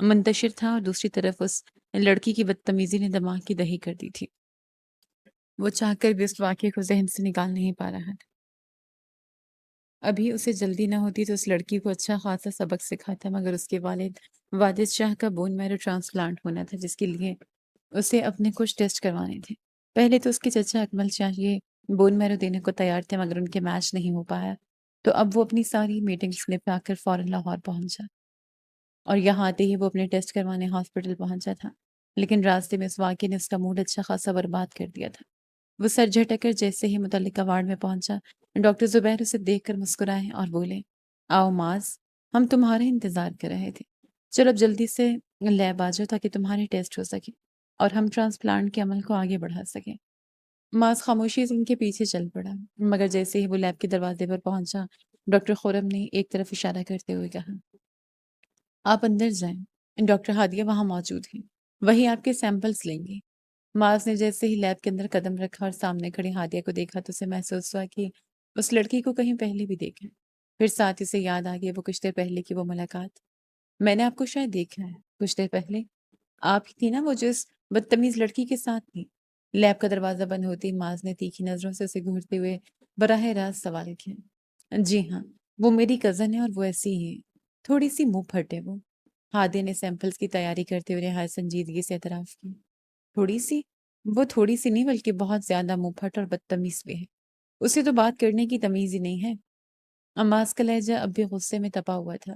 منتشر تھا اور دوسری طرف اس لڑکی کی بدتمیزی نے دماغ کی دہی کر دی تھی۔ وہ چاہ کر بھی اس واقعے کو ذہن سے نکال نہیں پا رہا تھا۔ ابھی اسے جلدی نہ ہوتی تو اس لڑکی کو اچھا خاصا سبق سکھاتا، مگر اس کے واجد شاہ کا بون میرو ٹرانسپلانٹ ہونا تھا، جس کے لیے اسے اپنے کچھ ٹیسٹ کروانے تھے۔ پہلے تو اس کے چچا اکمل شاہ یہ بون میرو دینے کو تیار تھے، مگر ان کے میچ نہیں ہو پایا، تو اب وہ اپنی ساری میٹنگز نپٹا کر فوراً لاہور پہنچا، اور یہاں آتے ہی وہ اپنے ٹیسٹ کروانے ہاسپٹل پہنچا تھا۔ لیکن راستے میں اس واقعے نے اس کا موڈ اچھا خاصا برباد کر دیا تھا۔ وہ سر جھٹک کر جیسے ہی متعلقہ وارڈ میں پہنچا، ڈاکٹر زبیر اسے دیکھ کر مسکرائے اور بولے، آؤ معاذ، ہم تمہارے انتظار کر رہے تھے، چلو اب جلدی سے لیب آ جاؤ تاکہ تمہارے ٹیسٹ ہو سکے اور ہم ٹرانسپلانٹ کے عمل کو آگے بڑھا سکیں۔ معاذ خاموشی سے ان کے پیچھے چل پڑا، مگر جیسے ہی وہ لیب کے دروازے پر پہنچا، ڈاکٹر خرم نے ایک طرف اشارہ کرتے ہوئے کہا، آپ اندر جائیں، ڈاکٹر ہادیہ وہاں موجود ہیں، وہی آپ کے سیمپلز لیں گے۔ معاذ نے جیسے ہی لیب کے اندر قدم رکھا اور سامنے کھڑی ہادیہ کو دیکھا تو اسے محسوس ہوا کہ اس لڑکی کو کہیں پہلے بھی دیکھا ہے۔ پھر ساتھ اسے یاد آ گئی وہ کچھ دیر پہلے کی وہ ملاقات۔ میں نے آپ کو شاید دیکھا ہے کچھ دیر پہلے، آپ ہی تھی نا وہ جو اس بدتمیز لڑکی کے ساتھ تھی؟ لیب کا دروازہ بند ہوتے ہی معاذ نے تیکھی نظروں سے اسے گھورتے ہوئے براہ راست سوال کیا۔ جی ہاں، وہ میری کزن ہے اور وہ ایسی ہی ہے، تھوڑی سی منہ پھٹ ہے وہ۔ ہادیہ نے سیمپلز کی تیاری کرتے ہوئے نہایت سنجیدگی سے اعتراف کی۔ تھوڑی سی؟ وہ تھوڑی سی نہیں بلکہ بہت زیادہ منہ پھٹ اور بدتمیز بھی ہے، اسے تو بات کرنے کی تمیز ہی نہیں ہے۔ عماز کا لہجہ اب بھی غصے میں تپا ہوا تھا۔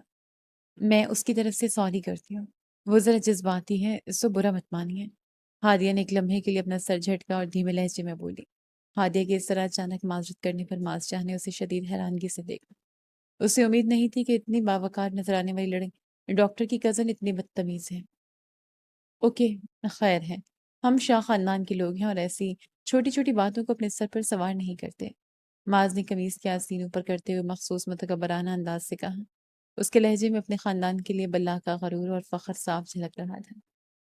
میں اس کی طرف سے سوری کرتی ہوں، وہ ذرا جذباتی ہے، سو برا مت مانیے۔ ہادیہ نے ایک لمحے کے لیے اپنا سر جھٹکا اور دھیمے لہجے میں بولی۔ ہادیہ کے اس طرح اچانک معذرت کرنے پر معاذ شاہ نے اسے شدید حیرانگی سے دیکھا۔ اسے امید نہیں تھی کہ اتنی باوقار نظر آنے والی ڈاکٹر کی کزن اتنی بدتمیز ہے۔ اوکے، خیر ہے، ہم شاہ خاندان کے لوگ ہیں اور ایسی چھوٹی چھوٹی باتوں کو اپنے سر پر سوار نہیں کرتے۔ معاذ نے قمیض کے آستین اوپر کرتے ہوئے مخصوص متکبرانہ انداز سے کہا۔ اس کے لہجے میں اپنے خاندان کے لیے باللہ کا غرور اور فخر صاف جھلک رہا تھا۔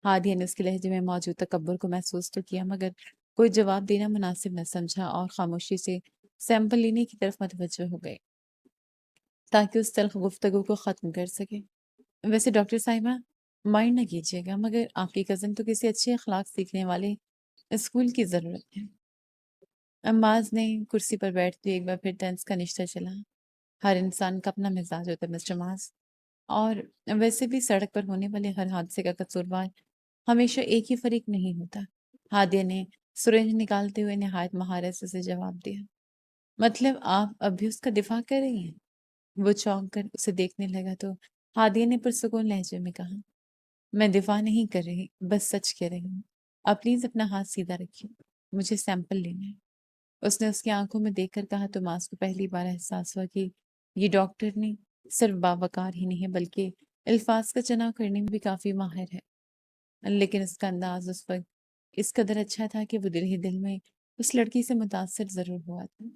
ہادیہ نے اس کے لہجے میں موجود تکبر کو محسوس تو کیا، مگر کوئی جواب دینا مناسب نہ سمجھا اور خاموشی سے سیمپل لینے کی طرف متوجہ ہو گئے تاکہ اس تلخ گفتگو کو ختم کر سکے۔ ویسے ڈاکٹر صاحبہ، مائنڈ نہ کیجیے گا، مگر آپ کی کزن تو کسی اچھے اخلاق سیکھنے والے اسکول کی ضرورت ہے۔ معاذ نے کرسی پر بیٹھتے ایک بار پھر ٹینس کا نشتہ چلا۔ ہر انسان کا اپنا مزاج ہوتا ہے مسٹر معاذ، اور ویسے بھی سڑک پر ہونے والے ہر حادثے کا قصوروار ہمیشہ ایک ہی فریق نہیں ہوتا۔ ہادیہ نے سرنج نکالتے ہوئے نہایت مہارت سے اسے جواب دیا۔ مطلب آپ اب بھی اس کا دفاع کر رہی ہیں؟ وہ چونک کر اسے دیکھنے لگا تو ہادیہ نے پرسکون لہجے میں کہا، میں دفاع نہیں کر رہی، بس سچ کہہ رہی ہوں۔ آپ پلیز اپنا ہاتھ سیدھا رکھیے، مجھے سیمپل لینا ہے۔ اس نے اس کی آنکھوں میں دیکھ کر کہا تو معاذ کو پہلی بار احساس ہوا کہ یہ ڈاکٹر نہیں صرف باوقار ہی نہیں ہے بلکہ الفاظ کا چناؤ کرنے میں بھی کافی ماہر ہے۔ لیکن اس کا انداز اس وقت اس قدر اچھا تھا کہ وہ دل ہی دل میں اس لڑکی سے متاثر ضرور ہوا تھا،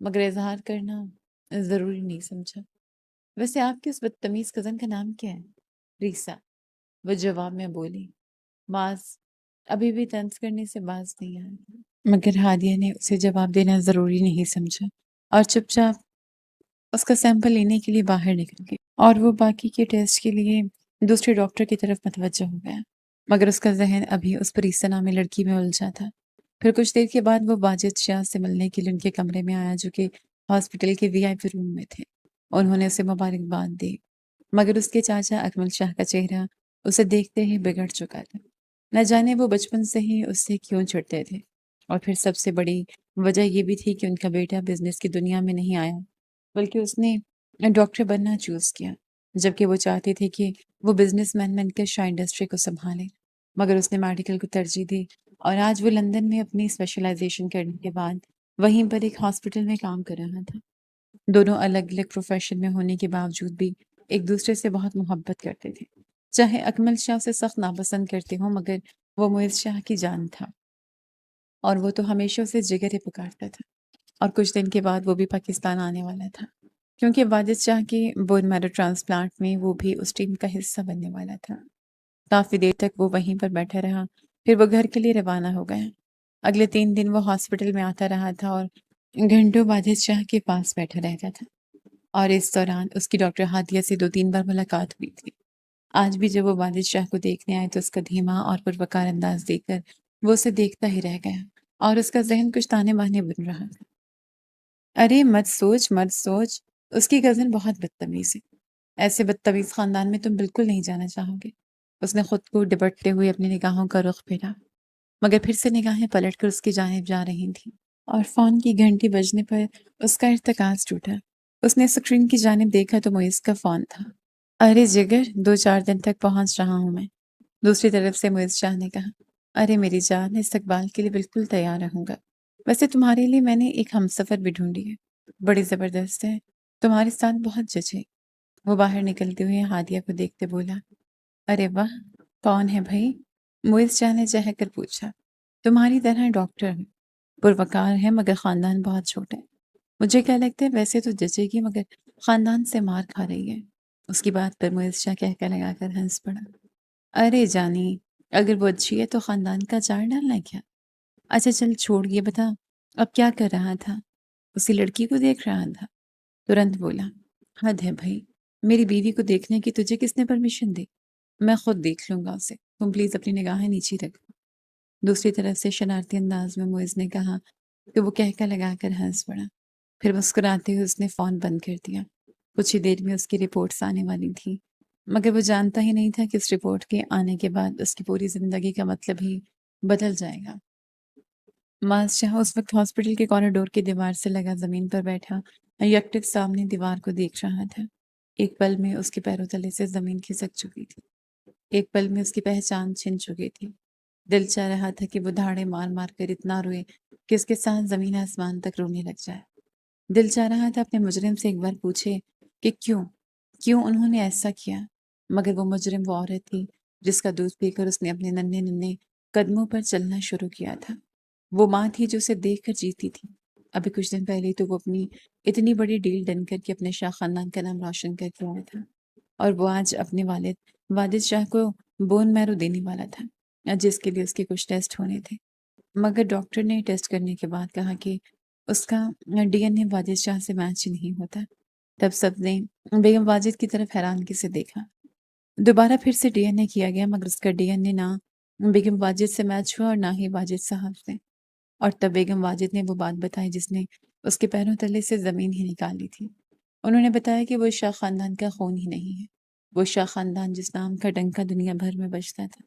مگر اظہار کرنا ضروری نہیں سمجھا۔ ویسے آپ کی اس بدتمیز کزن کا نام کیا ہے؟ ریسا، وہ جواب میں بولی۔ معاذ ابھی بھی طنز کرنے سے باز نہیں آیا، مگر ہادیہ نے اسے جواب دینا ضروری نہیں سمجھا اور چپ چاپ اس کا سیمپل لینے کے لیے باہر نکل گئی، اور وہ باقی کے ٹیسٹ کے لیے دوسرے ڈاکٹر کی طرف متوجہ ہو گیا، مگر اس کا ذہن ابھی اس پریسا نامی لڑکی میں الجھا تھا۔ پھر کچھ دیر کے بعد وہ واجد شاہ سے ملنے کے لیے ان کے کمرے میں آیا جو کہ ہاسپٹل کے VIP روم میں تھے۔ انہوں نے اسے مبارکباد دی، مگر اس کے چاچا اکمل شاہ کا چہرہ اسے دیکھتے ہی بگڑ چکا تھا۔ نہ جانے وہ بچپن سے ہی اس سے کیوں چھڑتے تھے، اور پھر سب سے بڑی وجہ یہ بھی تھی کہ ان کا بیٹا بزنس کی دنیا میں نہیں آیا بلکہ اس نے ڈاکٹر بننا چوز کیا، جبکہ وہ چاہتے تھے کہ وہ بزنس مین بن کر شاہ انڈسٹری کو سنبھالے، مگر اس نے میڈیکل کو ترجیح دی اور آج وہ لندن میں اپنی اسپیشلائزیشن کرنے کے بعد وہیں پر ایک ہاسپٹل میں کام کر رہا تھا۔ دونوں الگ الگ پروفیشن میں ہونے کے باوجود بھی ایک دوسرے سے بہت محبت کرتے تھے، چاہے اکمل شاہ سے سخت ناپسند کرتے ہوں مگر وہ معز شاہ کی جان تھا، اور وہ تو ہمیشہ اسے جگر ہی پکارتا تھا۔ اور کچھ دن کے بعد وہ بھی پاکستان آنے والا تھا، کیونکہ واجد شاہ کے بون میرو ٹرانسپلانٹ میں وہ بھی اس ٹیم کا حصہ بننے والا تھا۔ کافی دیر تک وہ وہیں پر بیٹھا رہا، پھر وہ گھر کے لیے روانہ ہو گیا۔ اگلے 3 دن وہ ہاسپٹل میں آتا رہا تھا اور گھنٹوں واجد شاہ کے پاس بیٹھا رہتا تھا، اور اس دوران اس کی ڈاکٹر ہادیہ سے 2-3 بار ملاقات ہوئی تھی۔ آج بھی جب وہ والد شاہ کو دیکھنے آئے تو اس کا دھیما اور پروقار انداز دیکھ کر وہ اسے دیکھتا ہی رہ گیا اور اس کا ذہن کچھ تانے بانے بن رہا تھا۔ ارے مت سوچ مت سوچ، اس کی کزن بہت بدتمیز ہے، ایسے بدتمیز خاندان میں تم بالکل نہیں جانا چاہو گے۔ اس نے خود کو ڈپٹتے ہوئے اپنی نگاہوں کا رخ پھیرا، مگر پھر سے نگاہیں پلٹ کر اس کی جانب جا رہی تھیں اور فون کی گھنٹی بجنے پر اس کا ارتکاز ٹوٹا۔ اس نے اسکرین کی جانب دیکھا تو معیز کا فون تھا۔ ارے جگر، 2-4 دن تک پہنچ رہا ہوں میں، دوسری طرف سے معیز شاہ نے کہا۔ ارے میری جان، استقبال کے لیے بالکل تیار رہوں گا۔ ویسے تمہارے لیے میں نے ایک ہمسفر بھی ڈھونڈی ہے، بڑی زبردست ہے، تمہارے ساتھ بہت جچے۔ وہ باہر نکلتے ہوئے ہادیہ کو دیکھتے بولا۔ ارے واہ، کون ہے بھائی؟ معیز شاہ نے چہک کر پوچھا۔ تمہاری طرح ڈاکٹر ہے، پروقار ہے مگر خاندان بہت چھوٹا ہے۔ مجھے کیا لگتا ہے ویسے تو جچے گی مگر خاندان سے مار کھا رہی ہے۔ اس کی بات پر معیز شاہ کہہ لگا کر ہنس پڑا۔ ارے جانی، اگر وہ اچھی ہے تو خاندان کا چار ڈالنا ہے کیا؟ اچھا چل چھوڑ، یہ بتا اب کیا کر رہا تھا؟ اسی لڑکی کو دیکھ رہا تھا؟ ترنت بولا۔ حد ہے بھائی، میری بیوی کو دیکھنے کی تجھے کس نے پرمیشن دی؟ میں خود دیکھ لوں گا اسے، تم پلیز اپنی نگاہیں نیچے رکھو۔ دوسری طرف سے شرارتی انداز میں معیز نے کہا کہ وہ کہہ لگا کر ہنس پڑا۔ پھر مسکراتے ہوئے اس نے فون بند کر دیا۔ کچھ ہی دیر میں اس کی رپورٹس آنے والی تھی، مگر وہ جانتا ہی نہیں تھا کہ اس رپورٹ کے آنے کے بعد اس کی پوری زندگی کا مطلب ہی بدل جائے گا۔ معاذ شاہ اس وقت ہاسپٹل کے کارڈور کی دیوار سے لگا زمین پر بیٹھا یکٹک سامنے دیوار کو دیکھ رہا تھا۔ ایک پل میں اس کے پیروں تلے سے زمین کھسک چکی تھی، ایک پل میں اس کی پہچان چھن چکی تھی۔ دل چاہ رہا تھا کہ وہ دھاڑے مار مار کر اتنا روئے کہ اس کے ساتھ زمین آسمان تک رونے لگ جائے۔ دل چاہ رہا تھا اپنے مجرم سے ایک بار پوچھے کہ کیوں انہوں نے ایسا کیا، مگر وہ مجرم وہ عورت تھی جس کا دودھ پی کر اس نے اپنے ننھے ننھے قدموں پر چلنا شروع کیا تھا۔ وہ ماں تھی جو اسے دیکھ کر جیتی تھی۔ ابھی کچھ دن پہلے تو وہ اپنی اتنی بڑی ڈیل ڈن کر کے اپنے شاہ خاندان کا نام روشن کر کے آیا تھا، اور وہ آج اپنے والد شاہ کو بون میرو دینے والا تھا، جس کے لیے اس کے کچھ ٹیسٹ ہونے تھے۔ مگر ڈاکٹر نے ٹیسٹ کرنے کے بعد کہا کہ اس کا ڈی این اے والد شاہ سے میچ نہیں ہوتا۔ تب سب نے بیگم واجد کی طرف حیرانگی سے دیکھا۔ دوبارہ پھر سے ڈی این اے کیا گیا مگر اس کا ڈی این اے نہ بیگم واجد سے میچ ہوا اور نہ ہی واجد صاحب سے۔ اور تب بیگم واجد نے وہ بات بتائی جس نے اس کے پیروں تلے سے زمین ہی نکالی تھی۔ انہوں نے بتایا کہ وہ شاہ خاندان کا خون ہی نہیں ہے، وہ شاہ خاندان جس نام کا ڈنکا دنیا بھر میں بجتا تھا،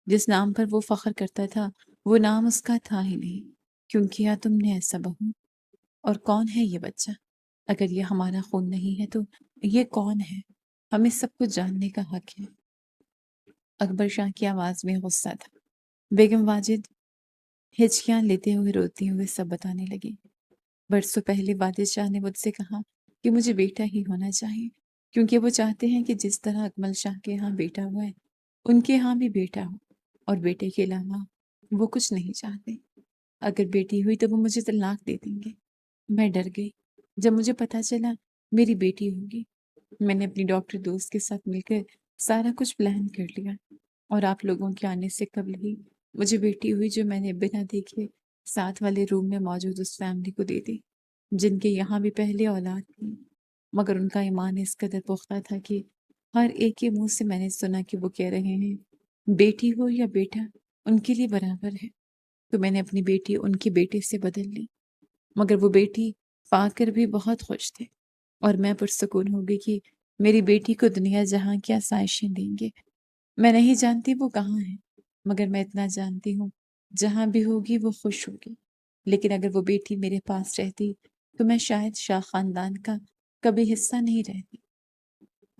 جس نام پر وہ فخر کرتا تھا، وہ نام اس کا تھا ہی نہیں۔ کیوں کیا تم نے ایسا بہو؟ اور کون ہے یہ بچہ؟ اگر یہ ہمارا خون نہیں ہے تو یہ کون ہے؟ ہمیں سب کچھ جاننے کا حق ہے۔ اکبر شاہ کی آواز میں غصہ تھا۔ بیگم واجد ہچکیاں لیتے ہوئے روتی ہوئے سب بتانے لگی۔ برسوں پہلے والد شاہ نے مجھ سے کہا کہ مجھے بیٹا ہی ہونا چاہیے، کیونکہ وہ چاہتے ہیں کہ جس طرح اکمل شاہ کے ہاں بیٹا ہوا ہے ان کے ہاں بھی بیٹا ہو، اور بیٹے کے علاوہ وہ کچھ نہیں چاہتے۔ اگر بیٹی ہوئی تو وہ مجھے طلاق دے دیں گے۔ میں ڈر گئی جب مجھے پتا چلا میری بیٹی ہوگی۔ میں نے اپنی ڈاکٹر دوست کے ساتھ مل کر سارا کچھ پلان کر لیا، اور آپ لوگوں کے آنے سے قبل ہی مجھے بیٹی ہوئی جو میں نے بنا دیکھے ساتھ والے روم میں موجود اس فیملی کو دے دی، جن کے یہاں بھی پہلے اولاد تھی، مگر ان کا ایمان اس قدر پختہ تھا کہ ہر ایک کے منہ سے میں نے سنا کہ وہ کہہ رہے ہیں بیٹی ہو یا بیٹا ان کے لیے برابر ہے۔ تو میں نے اپنی بیٹی ان کے بیٹے سے بدل لی، مگر وہ بیٹی پا کر بھی بہت خوش تھے، اور میں پرسکون ہو گئی کہ میری بیٹی کو دنیا جہاں کی آسائشیں دیں گے۔ میں نہیں جانتی وہ کہاں ہے، مگر میں اتنا جانتی ہوں جہاں بھی ہوگی وہ خوش ہوگی۔ لیکن اگر وہ بیٹی میرے پاس رہتی تو میں شاید شاہ خاندان کا کبھی حصہ نہیں رہتی۔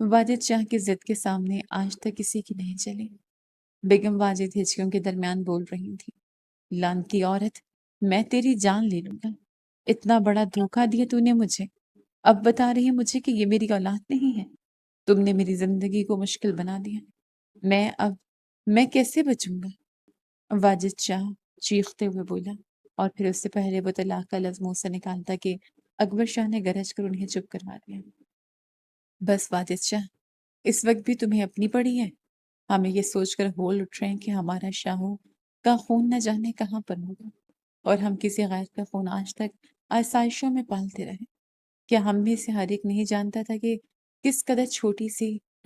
واجد شاہ کی ضد کے سامنے آج تک کسی کی نہیں چلی۔ بیگم واجد ہچکیوں کے درمیان بول رہی تھی۔ لعنتی عورت، میں تیری جان لے لوں گا، اتنا بڑا دھوکہ دیا تو نے مجھے، اب بتا رہی ہے مجھے کہ یہ میری اولاد نہیں ہے۔ تم نے میری زندگی کو مشکل بنا دیا، میں کیسے بچوں گا؟ واجد شاہ چیختے ہوئے بولا، اور پھر اس سے پہلے وہ طلاق کا لفظ منہ سے نکالتا کہ اکبر شاہ نے گرج کر انہیں چپ کروا دیا۔ بس واجد شاہ، اس وقت بھی تمہیں اپنی پڑی ہے؟ ہمیں یہ سوچ کر ہول اٹھ رہے ہیں کہ ہمارا شاہوں کا خون نہ جانے کہاں پر ہوگا، اور ہم کسی غیر کا خون آج تک آسائشوں میں پالتے رہے۔ کیا ہم میں سے ہر ایک نہیں جانتا تھا کہ کس قدر چھوٹی سی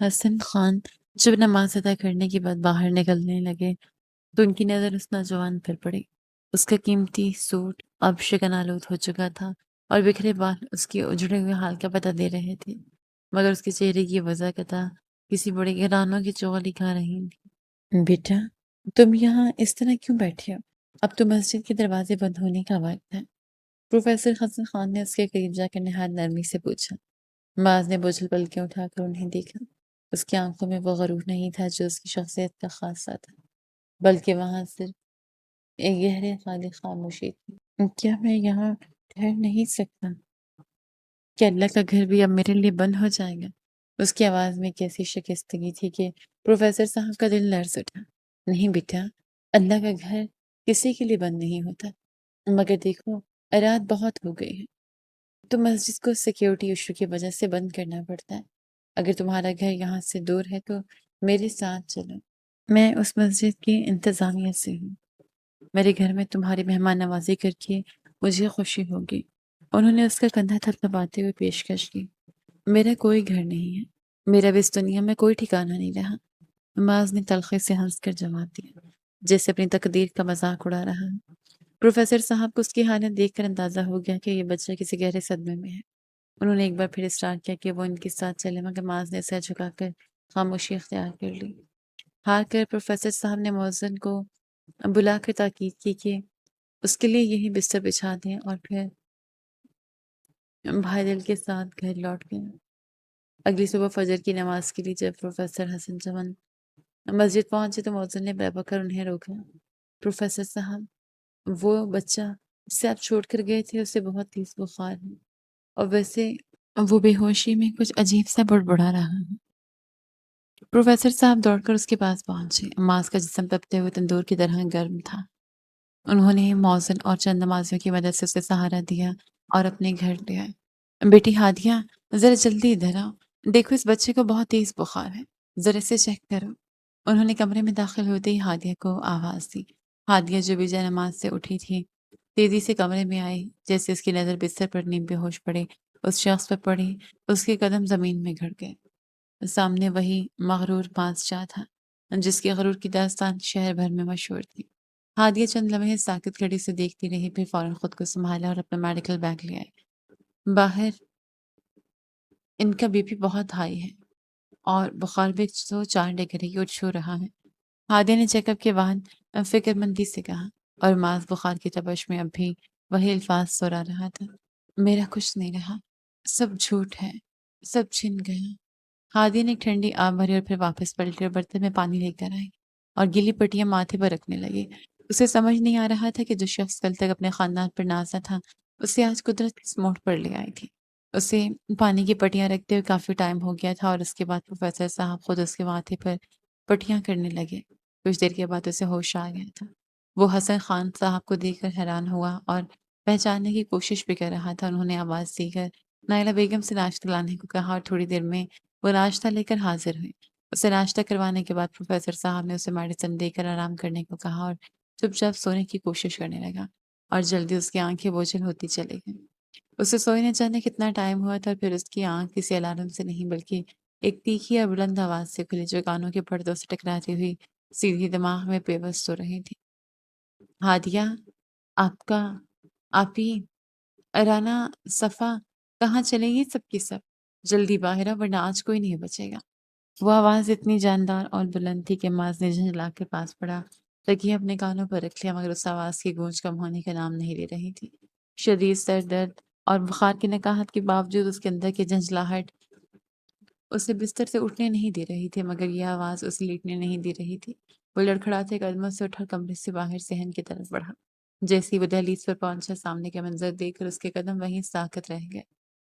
حسن خان جب نماز ادا کرنے کے بعد باہر نکلنے لگے تو ان کی نظر اس نوجوان پر پڑی۔ اس کا قیمتی سوٹ اب شکن آلود ہو چکا تھا اور بکھرے بال اس کی اجڑے ہوئے حال کا پتہ دے رہے تھے، مگر اس کے چہرے کی وضاحت کسی بڑے گھرانوں کی چغلی کھا رہی تھی۔ بیٹا، تم یہاں اس طرح کیوں بیٹھے ہو؟ اب تو مسجد کے دروازے بند ہونے کا وقت ہے۔ پروفیسر حسن خان نے اس کے قریب جا کر نہایت نرمی سے پوچھا۔ باز نے بوجھل پلکیں اٹھا کر انہیں دیکھا۔ اس کی آنکھوں میں وہ غرور نہیں تھا جو اس کی شخصیت کا خاصہ تھا، بلکہ وہاں صرف ایک گہرے خالی خاموشی تھی۔ کیا میں یہاں ٹھہر نہیں سکتا؟ کیا اللہ کا گھر بھی اب میرے لیے بند ہو جائے گا؟ اس کی آواز میں ایک ایسی شکستگی تھی کہ پروفیسر صاحب کا دل لرز اٹھا۔ نہیں بیٹا، اللہ کا گھر کسی کے لیے بند نہیں ہوتا، مگر دیکھو رات بہت ہو گئی ہے تو مسجد کو سیکیورٹی ایشو کی وجہ سے بند کرنا پڑتا ہے۔ اگر تمہارا گھر یہاں سے دور ہے تو میرے ساتھ چلو۔ میں اس مسجد کی انتظامیہ سے ہوں۔ میرے گھر میں تمہاری مہمان نوازی کر کے مجھے خوشی ہوگی۔ انہوں نے اس کا کندھا تھپتھپاتے ہوئے پیشکش کی۔ میرا کوئی گھر نہیں ہے، میرا بھی اس دنیا میں کوئی ٹھکانہ نہیں رہا۔ معاذ نے تلخی سے ہنس کر جواب دیا، جیسے اپنی تقدیر کا مذاق اڑا رہا ہے۔ پروفیسر صاحب کو اس کی حالت دیکھ کر اندازہ ہو گیا کہ یہ بچہ کسی گہرے صدمے میں ہے۔ انہوں نے ایک بار پھر اصرار کیا کہ وہ ان کے ساتھ چلے، مگر معاذ نے سر جھکا کر خاموشی اختیار کر لی۔ ہار کر پروفیسر صاحب نے مؤذن کو بلا کر تاکید کی کہ اس کے لیے یہی بستر بچھا دیں اور پھر بھائی دل کے ساتھ گھر لوٹ گئے۔ اگلی صبح فجر کی نماز کے لیے جب پروفیسر حسن چمن مسجد پہنچے تو مؤذن نے بے بکر انہیں روکا۔ پروفیسر صاحب، وہ بچہ جسے آپ چھوڑ کر گئے تھے اسے بہت تیز بخار ہے، اور ویسے وہ بے ہوشی میں کچھ عجیب سا بڑبڑا رہا ہے۔ پروفیسر صاحب دوڑ کر اس کے پاس پہنچے۔ معاذ کا جسم تپتے ہوئے تندور کی طرح گرم تھا۔ انہوں نے مؤذن اور چند نمازیوں کی مدد سے اسے سہارا دیا اور اپنے گھر لے آئے۔ بیٹی ہادیہ، ذرا جلدی ادھر آؤ، دیکھو اس بچے کو بہت تیز بخار ہے، ذرا اسے چیک کرو۔ انہوں نے کمرے میں داخل ہوتے ہی ہادیہ کو آواز دی۔ ہادیہ جو بھی جائے نماز سے اٹھی تھی تیزی سے کمرے میں آئی، جیسے اس کی نظر بستر پر نیم بے ہوش پڑے اس شخص پر پڑی، اس کے قدم زمین میں گھڑ گئے۔ سامنے وہی مغرور بادشاہ تھا جس کی غرور کی داستان شہر بھر میں مشہور تھی۔ ہادیہ چند لمحے ساکت کھڑی سے دیکھتی رہی، پھر فوراً خود کو سنبھالا اور اپنا میڈیکل بیگ لے آئی۔ باہر ان کا بی پی بہت ہائی ہے اور بخار بھی 104 ڈگری کی چھو رہا ہے، ہادیہ نے چیک اپ کے بعد فکر مندی سے کہا، اور معاذ بخار کی تپش میں اب بھی وہی الفاظ دہرا رہا تھا۔ میرا کچھ نہیں رہا، سب جھوٹ ہے، سب چھن گیا۔ ہادیہ نے ایک ٹھنڈی آب بھری اور پھر واپس پلٹی اور برتن میں پانی لے کر آئی اور گیلی پٹیاں ماتھے پر رکھنے لگی۔ اسے سمجھ نہیں آ رہا تھا کہ جو شخص کل تک اپنے خاندان پر نازا تھا اسے آج قدرت کس موڑ پر لے آئی تھی۔ اسے پانی کی پٹیاں رکھتے ہوئے کافی ٹائم ہو گیا تھا اور اس کے بعد پروفیسر صاحب خود اس کے ماتھے پر پٹیاں کرنے لگے۔ کچھ دیر کے بعد اسے ہوش آ گیا تھا۔ وہ حسن خان صاحب کو دیکھ کر حیران ہوا اور پہچاننے کی کوشش بھی کر رہا تھا۔ انہوں نے آواز دی کر نائلہ بیگم سے ناشتہ لانے کو کہا اور تھوڑی دیر میں وہ ناشتہ لے کر حاضر ہوئی۔ اسے ناشتہ کروانے کے بعد پروفیسر صاحب نے اسے میڈیسن دے کر آرام کرنے کو کہا اور چپ چاپ سونے کی کوشش کرنے لگا، اور جلدی اس کی آنکھیں بوجھل ہوتی چلی گئیں۔ اسے سوئے نہ جانے کتنا ٹائم ہوا تھا اور پھر اس کی آنکھ کسی الارم سے نہیں بلکہ ایک تیکھی اور بلند آواز سے کھلی جو کانوں کے پردوں سے ٹکراتی ہوئی سیدھی دماغ میں پیوست ہو رہی تھی۔ ہادیہ، آپ ہی، رانا، صفا، کہاں چلے گی سب کی سب؟ جلدی باہر آ ورنہ آج کوئی نہیں بچے گا۔ وہ آواز اتنی جاندار اور بلند تھی کہ معاذ نے جھنجلا کے پاس پڑا، تکیہ اپنے کانوں پر رکھ لیا، مگر اس آواز کی گونج کم ہونے کا نام نہیں لے رہی تھی۔ شدید سر درد اور بخار کی نکاہت کے باوجود اس کے اندر کی جھنجلاہٹ اسے بستر سے اٹھنے نہیں دے رہی تھی، مگر یہ آواز اسے لیٹنے نہیں دے رہی تھی۔ وہ لڑکھڑاتے قدموں سے اٹھا کمرے سے باہر صحن کی طرف بڑھا۔ جیسے ہی وہ دہلیز پر پہنچا، سامنے کا منظر دیکھ کر اس کے قدم وہیں ساکت رہ گئے۔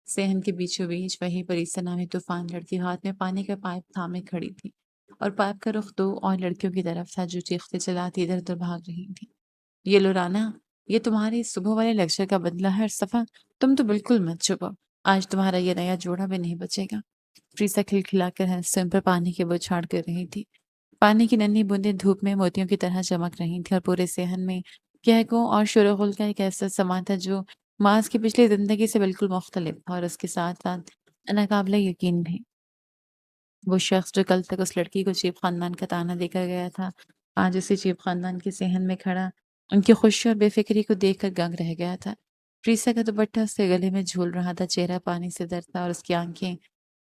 صحن کے بیچوں بیچ وہیں پریسا نامی طوفان لڑکی ہاتھ میں پانی کا پائپ تھامے کھڑی تھی، اور پائپ کا رخ 2 اور لڑکیوں کی طرف تھا جو چیختے چلاتی ادھر ادھر بھاگ رہی تھیں۔ یہ لو رانا، یہ تمہارے صبح والے لیکچر کا بدلہ ہے، اور صفا تم تو بالکل مت چھپو، آج تمہارا یہ نیا جوڑا بھی نہیں بچے گا۔ فریسا کھلکھلا کر ہنستے پر پانی کے بوچھاڑ کر رہی تھی۔ پانی کی ننھی بوندیں دھوپ میں موتیوں کی طرح چمک رہی تھیں، اور پورے صحن میں کہکوں اور شور و غل کا ایک ایسا سما تھا جو معاذ کی پچھلی زندگی سے بالکل مختلف تھا اور اس کے ساتھ ساتھ ناقابل یقین بھی۔ وہ شخص جو کل تک اس لڑکی کو چیپ خاندان کا طعنہ دے کر گیا تھا، آج اسی چیپ خاندان کے صحن میں کھڑا ان کی خوشی اور بے فکری کو دیکھ کر دنگ رہ گیا تھا۔ پریسا کا دوپٹہ اس کے گلے میں جھول رہا تھا، چہرہ پانی سے تر تھا اور اس کی آنکھیں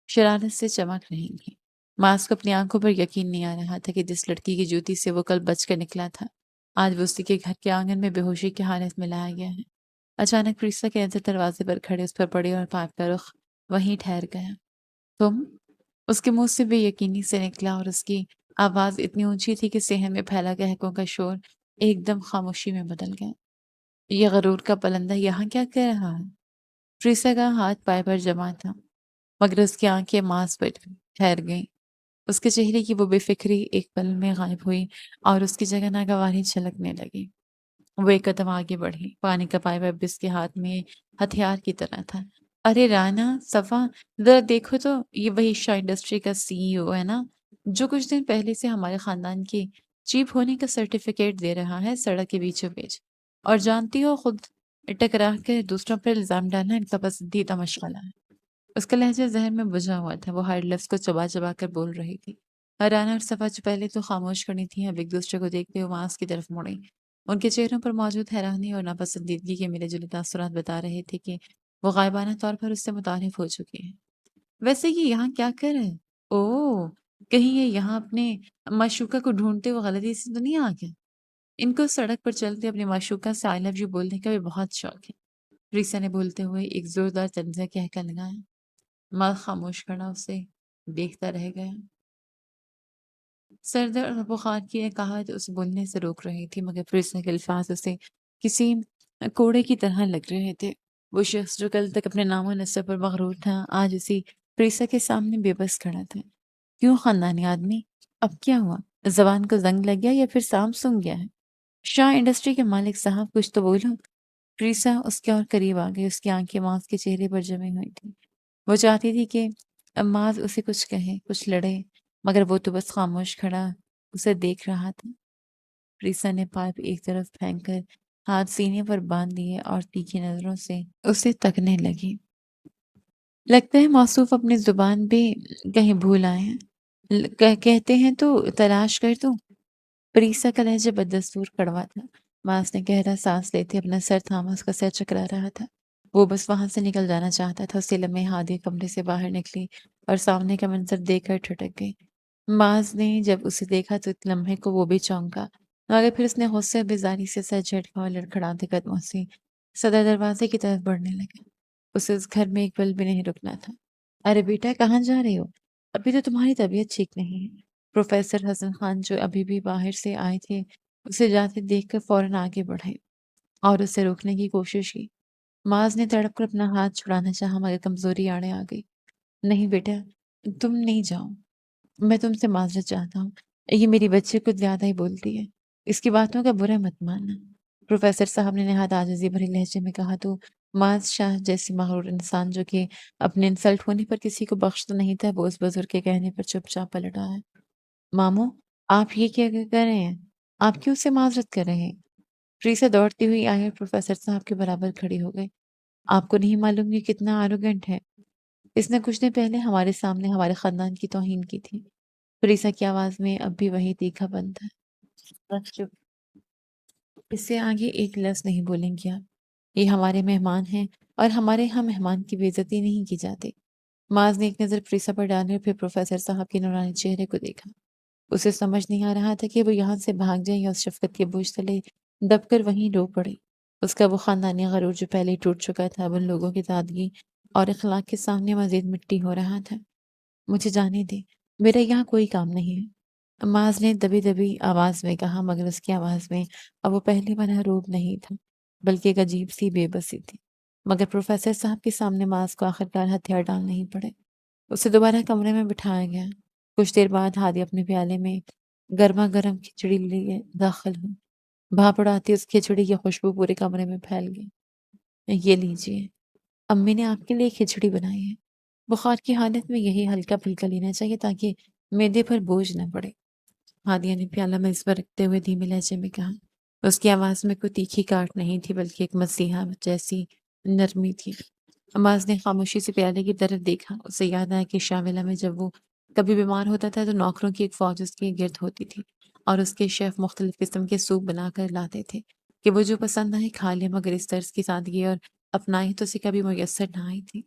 شرارت سے چمک رہی تھیں۔ ماس کو اپنی آنکھوں پر یقین نہیں آ رہا تھا کہ جس لڑکی کی جوتی سے وہ کل بچ کر نکلا تھا، آج وہ اسی کے گھر کے آنگن میں بے ہوشی کی حالت میں لایا گیا ہے۔ اچانک پریسا کے نظر دروازے پر کھڑے اس پر پڑی اور پاپ کا رخ وہیں ٹھہر گیا۔ تم؟ اس کے منہ سے بے یقینی سے نکلا اور اس کی آواز اتنی اونچی تھی کہ صحن میں پھیلا گہکوں کا شور ایک دم خاموشی میں بدل گیا۔ یہ غرور کا پلندہ یہاں کیا کر رہا ہے؟ پریسا کا ہاتھ پائے پر جمع تھا، مگر اس کی آنکھیں ماس پر ٹھہر گئیں۔ اس کے چہرے کی وہ بے فکری ایک پل میں غائب ہوئی اور اس کی جگہ ناگواری چھلکنے لگی۔ وہ ایک قدم آگے بڑھی، پانی کا پائپ اب اس کے ہاتھ میں ہتھیار کی طرح تھا۔ ارے رانا، صفا، ذرا دیکھو تو یہ وہی شاہ انڈسٹری کا CEO ہے نا، جو کچھ دن پہلے سے ہمارے خاندان کی چیپ ہونے کا سرٹیفکیٹ دے رہا ہے سڑک کے بیچوں بیچ۔ اور جانتی ہو، خود ٹکرا کر دوسروں پر الزام ڈالنا ان کا پسندیدہ مشغلہ ہے۔ اس کا لہجہ ذہن میں بجھا ہوا تھا، وہ ہر لفظ کو چبا چبا کر بول رہی تھی۔ رانا اور صفا جو پہلے تو خاموش کھڑی تھیں، اب ایک دوسرے کو دیکھتے ہوئے ماس کی طرف مڑیں۔ ان کے چہروں پر موجود حیرانی اور ناپسندیدگی کے ملے جلے تاثرات بتا رہے تھے کہ وہ غائبانہ طور پر اس سے متعارف ہو چکے ہیں۔ ویسے یہ یہاں کیا کر رہے ہیں؟ اوہ، کہیں یہ یہاں اپنے معشوقہ کو ڈھونڈتے ہوئے غلطی سے تو نہیں آ گیا؟ ان کو سڑک پر چلتے اپنے معشوقہ سے آئی لو یو بولنے کا بھی بہت شوق ہے، ریسا نے بولتے ہوئے ایک زوردار طنزیہ کہہ کر لگایا۔ ماں خاموش کھڑا اسے دیکھتا رہ گیا۔ سر درد اور بخار کی عقاہت اسے بولنے سے روک رہی تھی، مگر پریسا کے الفاظ اسے کسی کوڑے کی طرح لگ رہے تھے۔ وہ شخص جو کل تک اپنے نام و نسب پر مغرور تھا، آج اسی پریسا کے سامنے بے بس کھڑا تھا۔ کیوں خاندانی آدمی؟ اب کیا ہوا؟ زبان کو زنگ لگ گیا یا پھر سانپ سونگھ گیا ہے؟ شاہ انڈسٹری کے مالک صاحب، کچھ تو بولو۔ پریسا اس کے اور قریب آ گئی، اس کی آنکھیں ماس کے چہرے پر جمی ہوئی تھی۔ وہ چاہتی تھی کہ ماز اسے کچھ کہے، کچھ لڑے، مگر وہ تو بس خاموش کھڑا اسے دیکھ رہا تھا۔ پریسا نے پائپ ایک طرف پھینک کر ہاتھ سینے پر باندھ لیے اور تیکھی نظروں سے اسے تکنے لگی۔ لگتا ہے موصوف اپنی زبان بھی کہیں بھول آئے ہیں، کہتے ہیں تو تلاش کر دوں۔ پریسا کا لہجہ بددستور کڑوا تھا۔ ماس نے گہرا سانس لیتے اپنا سر تھاما، اس کا سر چکرا رہا تھا۔ وہ بس وہاں سے نکل جانا چاہتا تھا۔ اسی لمحے ہادیہ کمرے سے باہر نکلی اور سامنے کا منظر دیکھ کر ٹھٹک گئی۔ ماس نے جب اسے دیکھا تو اس لمحے کو وہ بھی چونکا، مگر پھر اس نے غصے اور بیزاری سے سر جھٹکا اور لڑکھڑاتے قدموں سے صدر دروازے کی طرف بڑھنے لگا۔ اسے اس گھر میں ایک پل بھی نہیں رکنا تھا۔ ارے بیٹا، کہاں جا رہی ہو؟ ابھی تو تمہاری طبیعت ٹھیک نہیں ہے۔ پروفیسر حسن خان جو ابھی بھی باہر سے آئے تھے، اسے جاتے دیکھ کر فوراً آگے بڑھے اور اسے روکنے کی کوشش کی۔ ماز نے تڑپ کر اپنا ہاتھ چھڑانا چاہا، مگر کمزوری آڑے آ گئی۔ نہیں بیٹا، تم نہیں جاؤ، میں تم سے معذرت چاہتا ہوں۔ یہ میری بچی کچھ زیادہ ہی بولتی ہے، اس کی باتوں کا برا مت ماننا۔ پروفیسر صاحب نے نہایت عاجزی بھرے لہجے میں کہا تو معاذ شاہ جیسی مغرور انسان جو کہ اپنے انسلٹ ہونے پر کسی کو بخشتا نہیں تھا، وہ اس بزرگ کے کہنے پر چپ چاپ پلٹ آیا۔ ماموں، آپ یہ کیا کر رہے ہیں؟ آپ کیوں سے معذرت کر رہے ہیں؟ پریسا دوڑتی ہوئی آئی اور پروفیسر صاحب کے برابر کھڑی ہو گئی۔ آپ کو نہیں معلوم یہ کتنا آروگنٹ ہے؟ اس نے کچھ دن پہلے ہمارے سامنے ہمارے خاندان کی توہین کی تھی۔ پریسا کی آواز میں اب بھی وہی تیکھا پن تھا۔ بس چپ، اس سے آگے ایک لفظ نہیں بولیں گے آپ۔ یہ ہمارے مہمان ہیں اور ہمارے یہاں مہمان کی بے عزتی نہیں کی جاتی۔ معاذ نے ایک نظر پریسا پر ڈالی اور پھر پروفیسر صاحب کے نورانی چہرے کو دیکھا۔ اسے سمجھ نہیں آ رہا تھا کہ وہ یہاں سے بھاگ جائے یا اس شفقت کے بوجھ تلے دب کر وہیں رو پڑے۔ اس کا وہ خاندانی غرور جو پہلے ہی ٹوٹ چکا تھا، اب ان لوگوں کی سادگی اور اخلاق کے سامنے مزید مٹی ہو رہا تھا۔ مجھے جانے دے، میرا یہاں کوئی کام نہیں ہے، معاذ نے دبی دبی آواز میں کہا، مگر اس کی آواز میں اب وہ پہلی والا روب نہیں تھا، بلکہ ایک عجیب سی بے بسی تھی۔ مگر پروفیسر صاحب کے سامنے معاذ کو آخرکار ہتھیار ڈالنے ہی پڑے۔ اسے دوبارہ کمرے میں بٹھایا گیا۔ کچھ دیر بعد ہادی اپنے پیالے میں گرما گرم کھچڑی لیے داخل ہوئی۔ بھاپ اڑاتی اس کھچڑی کی خوشبو پورے کمرے میں پھیل گئی۔ یہ لیجیے، امی نے آپ کے لیے کھچڑی بنائی ہے۔ بخار کی حالت میں یہی ہلکا پھلکا لینا چاہیے تاکہ معدے پر بوجھ نہ پڑے۔ ہادیہ نے پیالہ میز پر رکھتے ہوئے دھیمے لہجے میں کہا۔ اس کی آواز میں کوئی تیکھی کاٹ نہیں تھی، بلکہ ایک مسیحا جیسی نرمی تھی۔ معاذ نے خاموشی سے پیالے کی طرف دیکھا۔ اسے یاد آیا کہ شاہ ولا میں جب وہ کبھی بیمار ہوتا تھا تو نوکروں کی ایک فوج اس کے گرد ہوتی تھی اور اس کے شیف مختلف قسم کے سوپ بنا کر لاتے تھے کہ وہ جو پسند آئے کھا لے، مگر اس طرز کی سادگی اور اپنائی تو اسے کبھی میسر نہ آئی تھی۔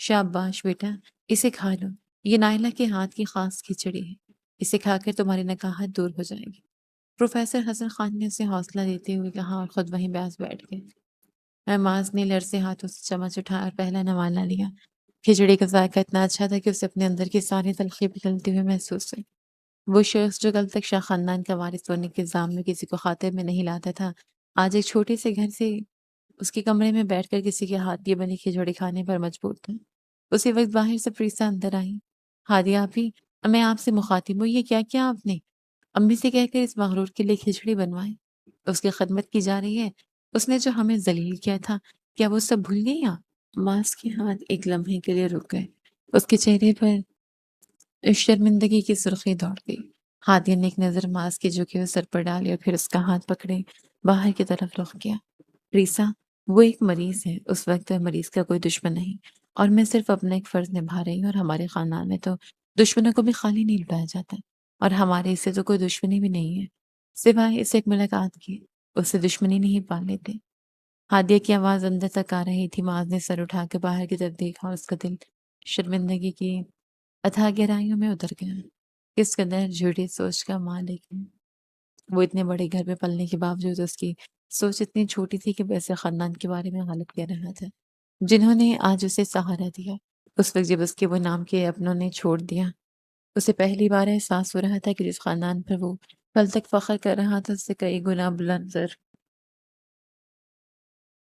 شاباش بیٹا، اسے کھا لو، یہ نائلہ کے ہاتھ کی خاص کھچڑی ہے، اسے کھا کر تمہاری نکاہت دور ہو جائے گی۔ پروفیسر حسن خان نے اسے حوصلہ دیتے ہوئے کہا اور خود وہیں بیٹھ گئے۔ معاذ نے لرزے ہاتھوں سے چمچ اٹھایا اور پہلا نوالا لیا۔ کھچڑی کا ذائقہ اتنا اچھا تھا کہ اسے اپنے اندر کی ساری تلخی پگھلتی ہوئی محسوس ہوئی۔ وہ شخص جو کل تک شاہ خاندان کا وارث ہونے کے الزام میں کسی کو خاطر میں نہیں لاتا تھا، آج ایک چھوٹے سے گھر سے اس کے کمرے میں بیٹھ کر کسی کے ہاتھ کی بنی کھچڑی کھانے پر مجبور تھا۔ اسی وقت باہر سے پریسا اندر آئی۔ ہادیہ آپی، میں آپ سے مخاطب ہوں، یہ کیا کیا آپ نے؟ امی سے کہہ کر اس مغرور کے لیے کھچڑی بنوائے، اس کی خدمت کی جا رہی ہے، اس نے جو ہمیں ذلیل کیا تھا، کیا وہ سب بھول گئی آپ؟ ماس کے ہاتھ ایک لمحے کے لیے رک گئے، اس کے چہرے پر شرمندگی کی سرخی دوڑ گئی۔ ہادیہ نے ایک نظر ماس کے جھکے ہوئے سر پر ڈالی اور پھر اس کا ہاتھ پکڑے باہر کی طرف رخ کیا۔ ریسا، وہ ایک مریض ہے، اس وقت مریض کا کوئی دشمن نہیں، اور میں صرف اپنا ایک فرض نبھا رہی ہوں، اور ہمارے خاندان میں تو دشمنوں کو بھی خالی نہیں لٹایا جاتا، اور ہمارے اس سے تو کوئی دشمنی بھی نہیں ہے سوائے اس ایک ملاقات کی، اس سے دشمنی نہیں پال لیتے۔ ہادیہ کی آواز اندر تک آ رہی تھی۔ معاذ نے سر اٹھا کے باہر کی طرف دیکھا اور اس کا دل شرمندگی کی اتھاہ گہرائیوں میں اتر گیا۔ کس قدر جھوٹی سوچ کا مالک ہے وہ! اتنے بڑے گھر میں پلنے کے باوجود اس کی سوچ اتنی چھوٹی تھی کہ ویسے خاندان کے بارے میں غلط کہہ رہا تھا، جنہوں نے آج اسے سہارا دیا۔ اس وقت جب اس کے وہ نام کے اپنوں نے چھوڑ دیا، اسے پہلی بار احساس ہو رہا تھا کہ جس خاندان پر وہ کل تک فخر کر رہا تھا، اس سے کئی گنا بلند تر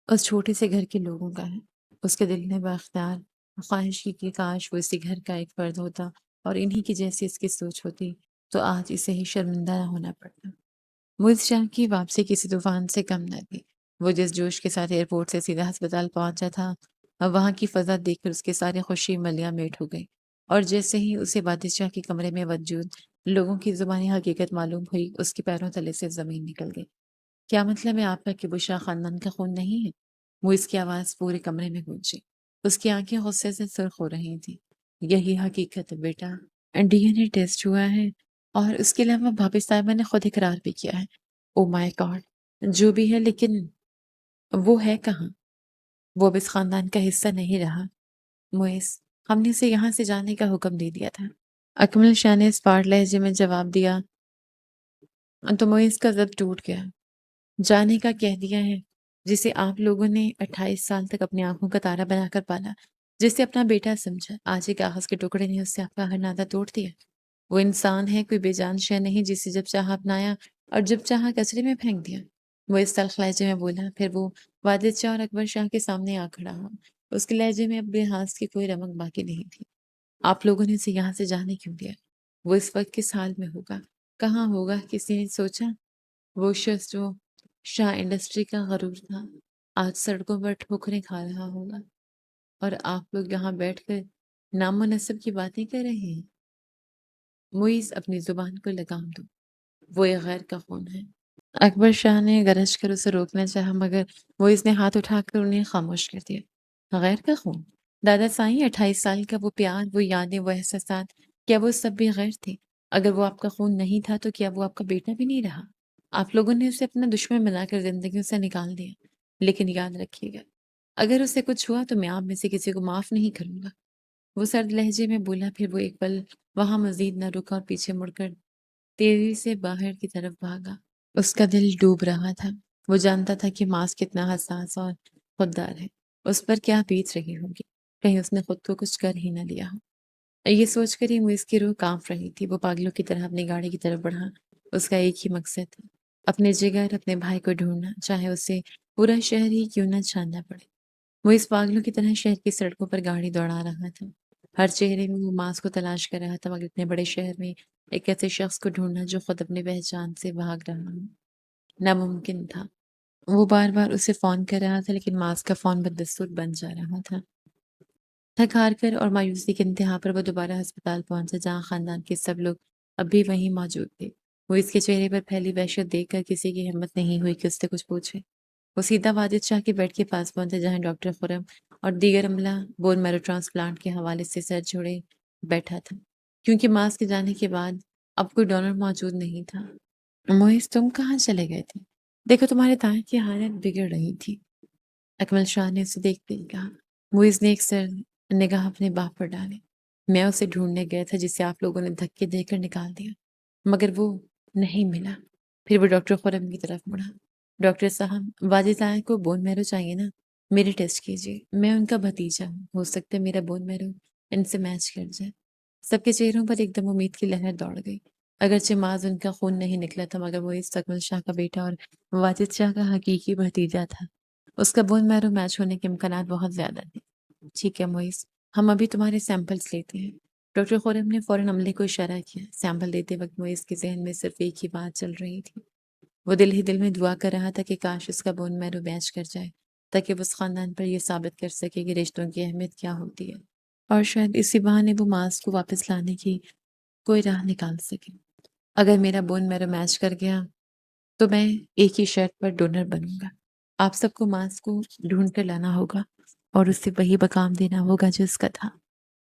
اس چھوٹے سے گھر کے لوگوں کا ہے۔ اس کے دل نے بااختیار خواہش کی کہ کاش وہ اسی گھر کا ایک فرد ہوتا اور انہی کی جیسی اس کی سوچ ہوتی تو آج اسے ہی شرمندہ نہ ہونا پڑتا۔ معیز شاہ کی واپسی کسی طوفان سے کم نہ تھی۔ وہ جس جوش کے ساتھ ایئرپورٹ سے سیدھا ہسپتال پہنچا تھا، اب وہاں کی فضا دیکھ کر اس کی ساری خوشی ملیاں میٹ ہو گئی، اور جیسے ہی اسے بادشاہ کے کمرے میں موجود لوگوں کی زبانی حقیقت معلوم ہوئی، اس کے پیروں تلے سے زمین نکل گئی۔ کیا مطلب ہے آپ کا کہ وہ شاہ خاندان کا خون نہیں ہے؟ معیز کی آواز پورے کمرے میں گونجی۔ اس کی آنکھیں غصے سے سرخ ہو رہی تھیں۔ یہی حقیقت ہے بیٹا، ڈی این اے ٹیسٹ ہوا ہے، اور اس کے علاوہ بھابھی صاحبہ نے خود اقرار بھی کیا ہے۔ او مائی گاڈ! جو بھی ہے، لیکن وہ ہے کہاں؟ وہ اب اس خاندان کا حصہ نہیں رہا۔ معیز، ہم نے اسے یہاں سے جانے کا حکم دے دیا تھا۔ اکمل شاہ نے اسپاٹ لہجے میں جواب دیا تو معیز کا ضبط ٹوٹ گیا۔ جانے کا کہہ دیا ہے، جسے آپ لوگوں نے 28 سال تک اپنی آنکھوں کا تارا بنا کر پالا، جسے اپنا بیٹا سمجھا، آج ایک کاغذ کے ٹکڑے نے اس سے آپ کا ہر ناطہ توڑ دیا۔ وہ انسان ہے، کوئی بے جان شے نہیں جسے جب چاہا اپنایا اور جب چاہا کچرے میں پھینک دیا۔ وہ اس تلخ لہجے میں بولا، پھر وہ والد شاہ اور اکبر شاہ کے سامنے آ کھڑا ہوا۔ اس کے لہجے میں اب لحاظ کی کوئی رمق باقی نہیں تھی۔ آپ لوگوں نے اسے یہاں سے جانے کیوں دیا؟ وہ اس وقت کس حال میں ہوگا، کہاں ہوگا، کسی نے سوچا؟ وہ شخص جو شاہ انڈسٹری کا غرور تھا، آج سڑکوں پر ٹھوکریں کھا رہا ہوگا، اور آپ لوگ یہاں بیٹھ کر نام و نسب کی باتیں کر رہے ہیں۔ معیز، اپنی زبان کو لگام دو، وہ ایک غیر کا خون ہے۔ اکبر شاہ نے گرج کر اسے روکنا چاہا، مگر معیز نے ہاتھ اٹھا کر انہیں خاموش کر دیا۔ غیر کا خون؟ دادا سائیں، 28 سال کا وہ پیار، وہ یادیں، وہ احساسات، کیا وہ سب بھی غیر تھے؟ اگر وہ آپ کا خون نہیں تھا تو کیا وہ آپ کا بیٹا بھی نہیں رہا؟ آپ لوگوں نے اسے اپنا دشمن بنا کر زندگیوں سے نکال دیا، لیکن یاد رکھیے گا، اگر اسے کچھ ہوا تو میں آپ میں سے کسی کو معاف نہیں کروں گا۔ وہ سرد لہجے میں بولا، پھر وہ ایک پل وہاں مزید نہ رکا اور پیچھے مڑ کر تیزی سے باہر کی طرف بھاگا۔ اس کا دل ڈوب رہا تھا۔ وہ جانتا تھا کہ ماس کتنا حساس اور خوددار ہے، اس پر کیا بیت رہی ہوگی، کہیں اس نے خود کو کچھ کر ہی نہ لیا ہو۔ یہ سوچ کر ہی معیز کی روح کانپ رہی تھی۔ وہ پاگلوں کی طرح اپنی گاڑی کی طرف بڑھا۔ اس کا ایک ہی مقصد تھا، اپنے جگر، اپنے بھائی کو ڈھونڈنا، چاہے اسے پورا شہر ہی کیوں نہ چھاننا پڑے۔ وہ اس پاگلوں کی طرح شہر کی سڑکوں پر گاڑی دوڑا رہا تھا۔ ہر چہرے میں وہ ماس کو تلاش کر رہا تھا، مگر اتنے بڑے شہر میں ایک ایسے شخص کو ڈھونڈنا جو خود اپنی پہچان سے بھاگ رہا ہو، ناممکن تھا۔ وہ بار بار اسے فون کر رہا تھا، لیکن ماس کا فون بدستور بند جا رہا تھا۔ تھک ہار کر اور مایوسی کے انتہا پر وہ دوبارہ ہسپتال پہنچا، جہاں خاندان کے سب لوگ اب بھی وہیں موجود تھے۔ وہ اس کے چہرے پر پھیلی وحشت دیکھ کر کسی کی ہمت نہیں ہوئی کہ اس سے کچھ پوچھے۔ وہ سیدھا والد شاہ کے بیڈ کے پاس پہنچا، جہاں ڈاکٹر خرم اور دیگر عملہ بون میرو ٹرانسپلانٹ کے حوالے سے سر جوڑے بیٹھا تھا۔ کیونکہ ماسک جانے کے بعد اب کوئی ڈونر موجود نہیں تھا۔ موئز تم کہاں چلے گئے تھے؟ دیکھو تمہارے دائیں کی حالت بگڑ رہی تھی، اکمل شاہ نے اسے دیکھتے ہی کہا۔ موئز نے ایک سر نگاہ اپنے باپ پر ڈالی۔ میں اسے ڈھونڈنے گیا تھا جسے آپ لوگوں نے دھکے دے کر نکال دیا، مگر وہ نہیں ملا۔ پھر وہ ڈاکٹر خرم کی طرف مڑا۔ ڈاکٹر صاحب، واجد آیا کو بون میرو چاہیے نا؟ میرے ٹیسٹ کیجیے، میں ان کا بھتیجا ہوں، ہو سکتا ہے میرا بون میرو ان سے میچ کر جائے۔ سب کے چہروں پر ایک دم امید کی لہر دوڑ گئی۔ اگرچہ معاذ ان کا خون نہیں نکلا تھا، مگر وہ اس اکمل شاہ کا بیٹا اور واجد شاہ کا حقیقی بھتیجا تھا۔ اس کا بون میرو میچ ہونے کے امکانات بہت زیادہ تھے۔ ٹھیک ہے موئز، ہم ابھی تمہارے سیمپلز لیتے ہیں۔ ڈاکٹر خورم نے فوراً عملے کو اشارہ کیا۔ سیمپل دیتے وقت موئز کے ذہن میں صرف ایک ہی بات چل رہی تھی۔ وہ دل ہی دل میں دعا کر رہا تھا کہ کاش اس کا بون میرو میچ کر جائے، تاکہ وہ اس خاندان پر یہ ثابت کر سکے کہ رشتوں کی اہمیت کیا ہوتی ہے، اور شاید اسی بہانے وہ معاذ کو واپس لانے کی کوئی راہ نکال سکے۔ اگر میرا بون میرو میچ کر گیا تو میں ایک ہی شرط پر ڈونر بنوں گا۔ آپ سب کو معاذ کو ڈھونڈ کر لانا ہوگا اور اسے وہی مقام دینا ہوگا جو اس کا تھا۔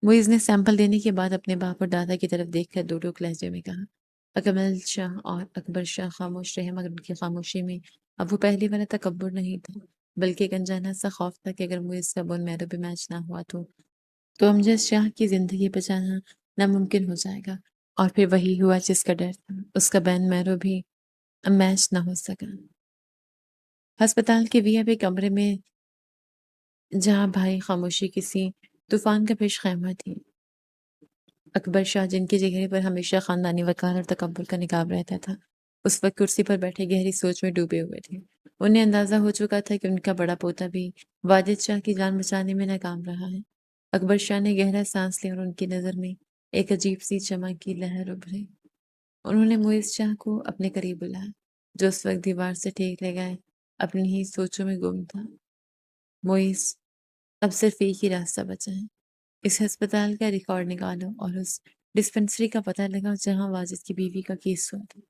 موئز نے سیمپل دینے کے بعد اپنے باپ اور دادا کی طرف دیکھ کر دو ٹوک لہجے میں کہا۔ اکمل شاہ اور اکبر شاہ خاموش رہے، مگر ان کی خاموشی میں اب وہ پہلے والا تکبر نہیں تھا، بلکہ ایک انجانا سا خوف تھا کہ اگر موئز کا بون میرو بھی میچ نہ ہوا تو امجد شاہ کی زندگی بچانا ناممکن ہو جائے گا، اور پھر وہی ہوا جس کا ڈر تھا، اس کا بون میرو بھی میچ نہ ہو سکا۔ ہسپتال کے وی آئی پی کمرے میں جہاں بھائی خاموشی کسی طوفان کا پیش خیمہ تھی، اکبر شاہ جن کے چہرے پر ہمیشہ خاندانی وقار اور تکبر کا نقاب رہتا تھا، اس وقت کرسی پر بیٹھے گہری سوچ میں ڈوبے ہوئے تھے۔ انہیں اندازہ ہو چکا تھا کہ ان کا بڑا پوتا بھی واجد شاہ کی جان بچانے میں ناکام رہا ہے۔ اکبر شاہ نے گہرا سانس لیا اور ان کی نظر میں ایک عجیب سی چمک کی لہر ابھری۔ انہوں نے موئز شاہ کو اپنے قریب بلایا، جو اس وقت دیوار سے ٹیک لگائے اپنی ہی سوچوں میں گم تھا۔ موئز، اب صرف ایک ہی راستہ بچا ہے۔ اس ہسپتال کا ریکارڈ نکالو اور اس ڈسپنسری کا پتہ لگاؤ جہاں واجد کی بیوی کا کیس ہوا تھا۔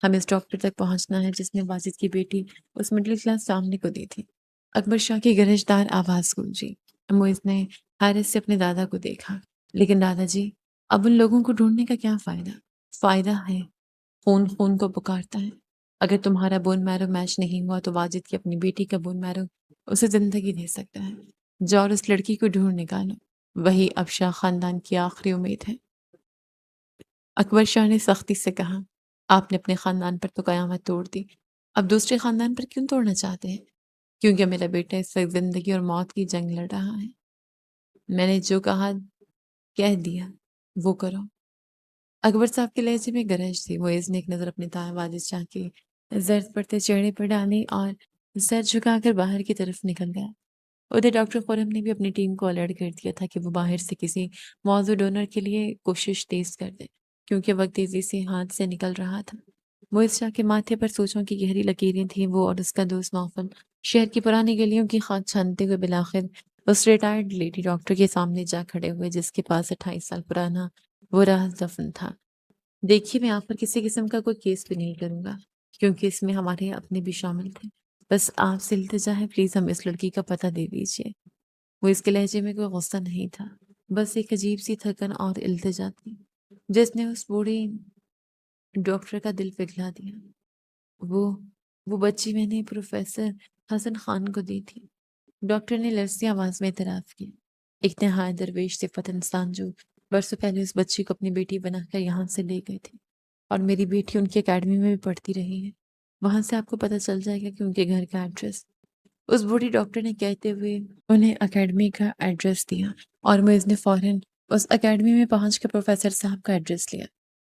ہمیں اس ڈاکٹر تک پہنچنا ہے جس نے واجد کی بیٹی اس مڈل کلاس فیملی کو دی تھی۔ اکبر شاہ کی گرجدار آواز گونجی۔ موئز نے حیرت سے اپنے دادا کو دیکھا۔ لیکن دادا جی، اب ان لوگوں کو ڈھونڈنے کا کیا فائدہ؟ فائدہ ہے، خون خون کو پکارتا ہے۔ اگر تمہارا بون میرو میچ نہیں ہوا تو واجد کی اپنی بیٹی کا بون میرو اسے زندگی دے سکتا ہے۔ جاؤ اور اس لڑکی کو ڈھونڈ نکالو، وہی اب شاہ خاندان کی آخری امید ہے۔ اکبر شاہ نے سختی سے کہا، آپ نے اپنے خاندان پر تو قیامت توڑ دی، اب دوسرے خاندان پر کیوں توڑنا چاہتے ہیں؟ کیونکہ میرا بیٹا اس وقت زندگی اور موت کی جنگ لڑ رہا ہے۔ میں نے جو کہا کہہ دیا، وہ کرو۔ اکبر صاحب کے لہجے میں گرج تھی۔ موئز نے ایک نظر اپنے تائیں واجد شاہ کے زرد پڑتے چہرے پر ڈالی اور سر جھکا کر باہر کی طرف نکل گیا۔ ادھر ڈاکٹر خرم نے بھی اپنی ٹیم کو الرٹ کر دیا تھا کہ وہ باہر سے کسی موضوع ڈونر کے لیے کوشش تیز کر دے، کیونکہ وقت تیزی سے ہاتھ سے نکل رہا تھا۔ موئز شاہ کے ماتھے پر سوچوں کی گہری لکیریں تھیں۔ وہ اور اس کا دوست نوفل شہر کی پرانی گلیوں کی خاک چھانتے ہوئے بالآخر اس ریٹائرڈ لیڈی ڈاکٹر کے سامنے جا کھڑے ہوئے جس کے پاس 28 سال پرانا وہ راز دفن تھا۔ دیکھیے، میں آپ پر کسی قسم کا کوئی کیس بھی نہیں کروں گا، کیونکہ اس میں ہمارے اپنے بھی شامل تھے۔ بس آپ سے التجا ہے، پلیز ہم اس لڑکی کا پتہ دے دیجیے۔ وہ اس کے لہجے میں کوئی غصہ نہیں تھا، بس ایک عجیب سی تھکن اور التجا تھی جس نے اس بوڑھی ڈاکٹر کا دل پگھلا دیا۔ وہ بچی میں نے پروفیسر حسن خان کو دی تھی۔ ڈاکٹر نے لرزتی آواز میں اعتراف کیا۔ ایک نہایت درویش صفت انسان جو برسوں پہلے اس بچی کو اپنی بیٹی بنا کر یہاں سے لے گئے تھے، اور میری بیٹی ان کی اکیڈمی میں بھی پڑھتی رہی ہے۔ وہاں سے آپ کو پتہ چل جائے گا کہ ان کے گھر کا ایڈریس۔ اس بوڑھی ڈاکٹر نے کہتے ہوئے انہیں اکیڈمی کا ایڈریس دیا، اور موئز نے فوراً اس اکیڈمی میں پہنچ کر پروفیسر صاحب کا ایڈریس لیا۔